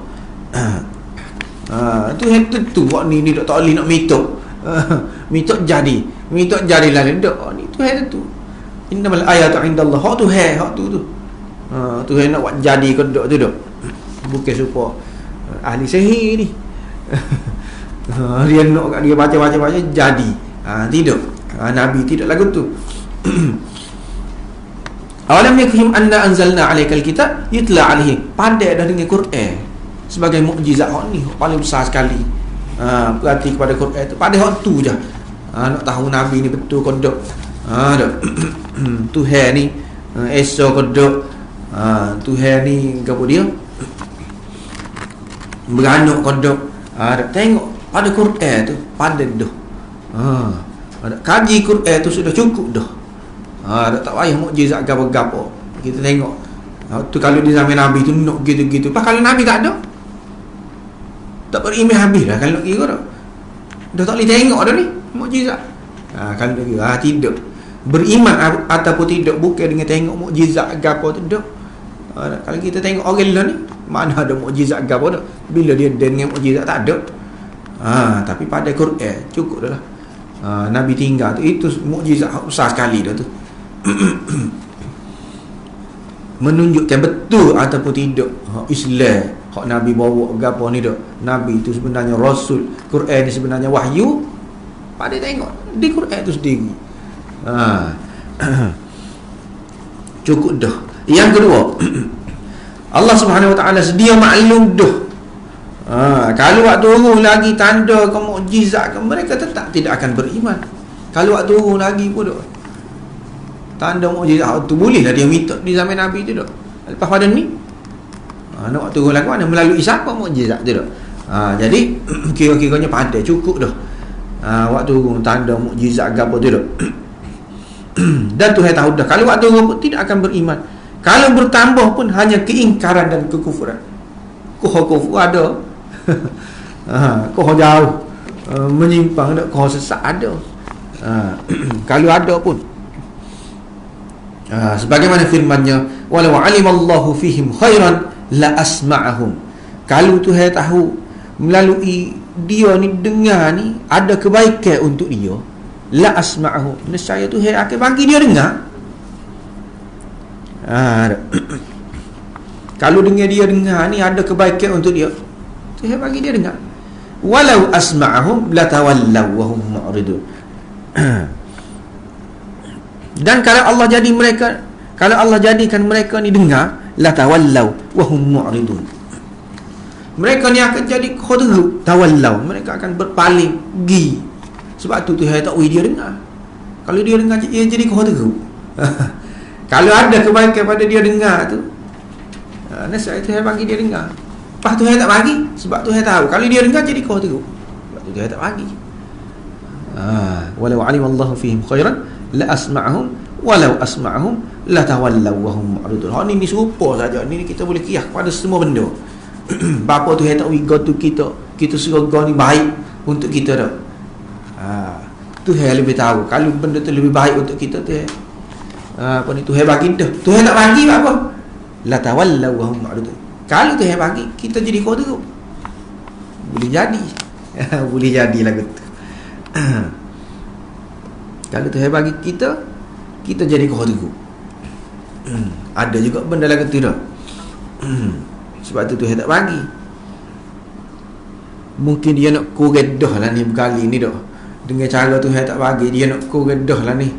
[SPEAKER 2] Tuhan tentu buat ni tak boleh nak minta. Minta jadilah dah. Ni Tuhan tentu. Innamal ayatu 'indallah. Hak tu. Tuhan nak buat jadi ke dak tu dah. Bukan supaya ahli sihir ni. Dia nak kat dia baca jadi. Tidak. Nabi tidak lagu tu. Awalam yakfihim anna anzalna 'alaikal kitab yutla 'alaihim. Pandai dah dengan Quran sebagai mukjizat hak ni paling besar sekali. Perhati kepada Quran tu, pada hak tu je. Nak tahu Nabi ni betul ke dak. Tuhan ni Esa ke dak. Tuhan ni apa dia? Beranak ke dak. Tengok pada Quran tu pada dah. Kaji Quran tu sudah cukup dah. Tak payah mukjizat gapo-gapo. Kita tengok tu kalau di zaman Nabi tu nak gitu-gitu. Pas kalau Nabi tak ada, Tak beriman habis dah kalau kira dah. Dah tak boleh tengok dah ni mukjizat. Kalau kira tidak. Beriman ataupun tidak bukan dengan tengok mukjizat gapo tu dah. Kalau kita tengok orang lah ni, mana ada mukjizat gapo dah. Bila dia dengan mukjizat tak ada. Tapi pada Quran cukup dah lah. Nabi tinggal tu itu mukjizat besar sekali dah tu. Menunjukkan betul ataupun tidak Islam hak Nabi bawa gapo ni dak. Nabi itu sebenarnya rasul, Quran ni sebenarnya wahyu. Pada tengok di Quran tu sendiri. Cukup dah. Yang kedua, Allah Subhanahu Wa Taala sedia maklum dah. Kalau waktu turun lagi tanda ke mukjizat ke, mereka tetap tidak akan beriman. Kalau waktu turun lagi pun dak. Tanda mukjizat tu bolehlah dia minta di zaman Nabi tu dak. Lepas pada ni nak waktu turun lagi mana melalui siapa mukjizat tu dak. Jadi kira-kiranya pandai cukup dah. Waktu turun tanda mukjizat apa tu dak. Dan Tuhan tahu dah kalau waktu turun pun tidak akan beriman. Kalau bertambah pun hanya keingkaran dan kekufuran. Kufur ada. Kau jauh menyimpang dak, kau sesat ada. Kalau ada pun sebagaimana firman-Nya, walau alimallahu fihim khairan la asma'ahum. Kalau Tuhan tahu melalui dia ni dengar ni ada kebaikan untuk dia, la asma'ahum, nescaya Tuhan akan bagi dia dengar. Kalau dengar dia dengar ni ada kebaikan untuk dia, Tuhan bagi dia dengar. Walau asma'ahum la tawallaw wa hum mu'ridun. Dan kalau Allah jadikan mereka ni dengar, la tawallaw wa hum mu'ridun. Mereka ni akan jadi khudhu, tawallaw, mereka akan berpaling pergi. Sebab tu Tuhan tak dia dengar. Kalau dia dengar dia jadi khudhu. Kalau ada kebaikan pada dia dengar tu, nescaya Tuhan bagi dia dengar. Lepas Tuhan tak bagi sebab Tuhan tahu kalau dia dengar jadi khudhu. Sebab tu Tuhan tak bagi. Walau alimallahu fihim khairan la asma'ahum walau asma'ahum la tawallaw wa hum mu'ridun. Ni serupa saja. Ni kita boleh kiyah kepada semua benda. Bapa tu tak wiga tu kita serga ni baik untuk kita dah. Tuhan lebih tahu kalau benda tu lebih baik untuk kita tu. Tuhan bagi dah. Tuhan tak bagi apa? La tawallaw wa hum mu'ridun. Kalau Tuhan bagi kita jadi khudhu. Boleh jadi. Boleh jadi lagu tu. Kalau Tuhan bagi kita jadi khudhu. Ada juga benda lagu tu dah. Sebab tu Tuhan tak bagi. Mungkin dia nak kuredah lah ni berkali ni dah. Dengan cara Tuhan tak bagi, dia nak kuredah lah ni.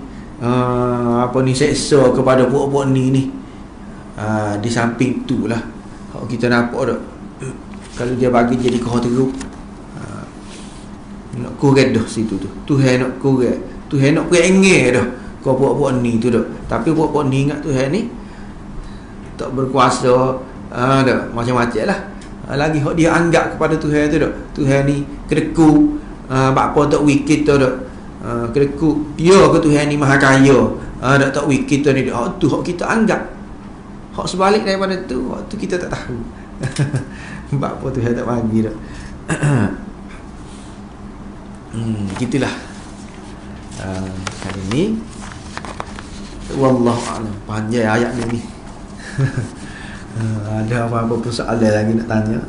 [SPEAKER 2] Seksa kepada puak-puak ni. Di samping tu lah kalau kita nampak dah. Kalau dia bagi jadi khudhu, nak kuredah situ tu. Tuhan nak kuret. Tuhan nak perengeh dah kau puak-puak ni tu dah. Tapi puak-puak ni ingat Tuhan ni tak berkuasa dah macam-macam lah. Lagi hak dia anggap kepada Tuhan tu dah. Tuhan ni kedeku, bakpo tak wik kita dah. Kedeku ya ke Tuhan ni maha kaya. Dak tak wik kita ni dah. Tu hak kita anggap. Hak sebalik daripada tu, hak tu kita tak tahu. Bakpo Tuhan tak bagi dah. Gitulah. Kali ni wallahu a'lam. Panjang ayat ni. Ada apa-apa soalan lagi nak tanya?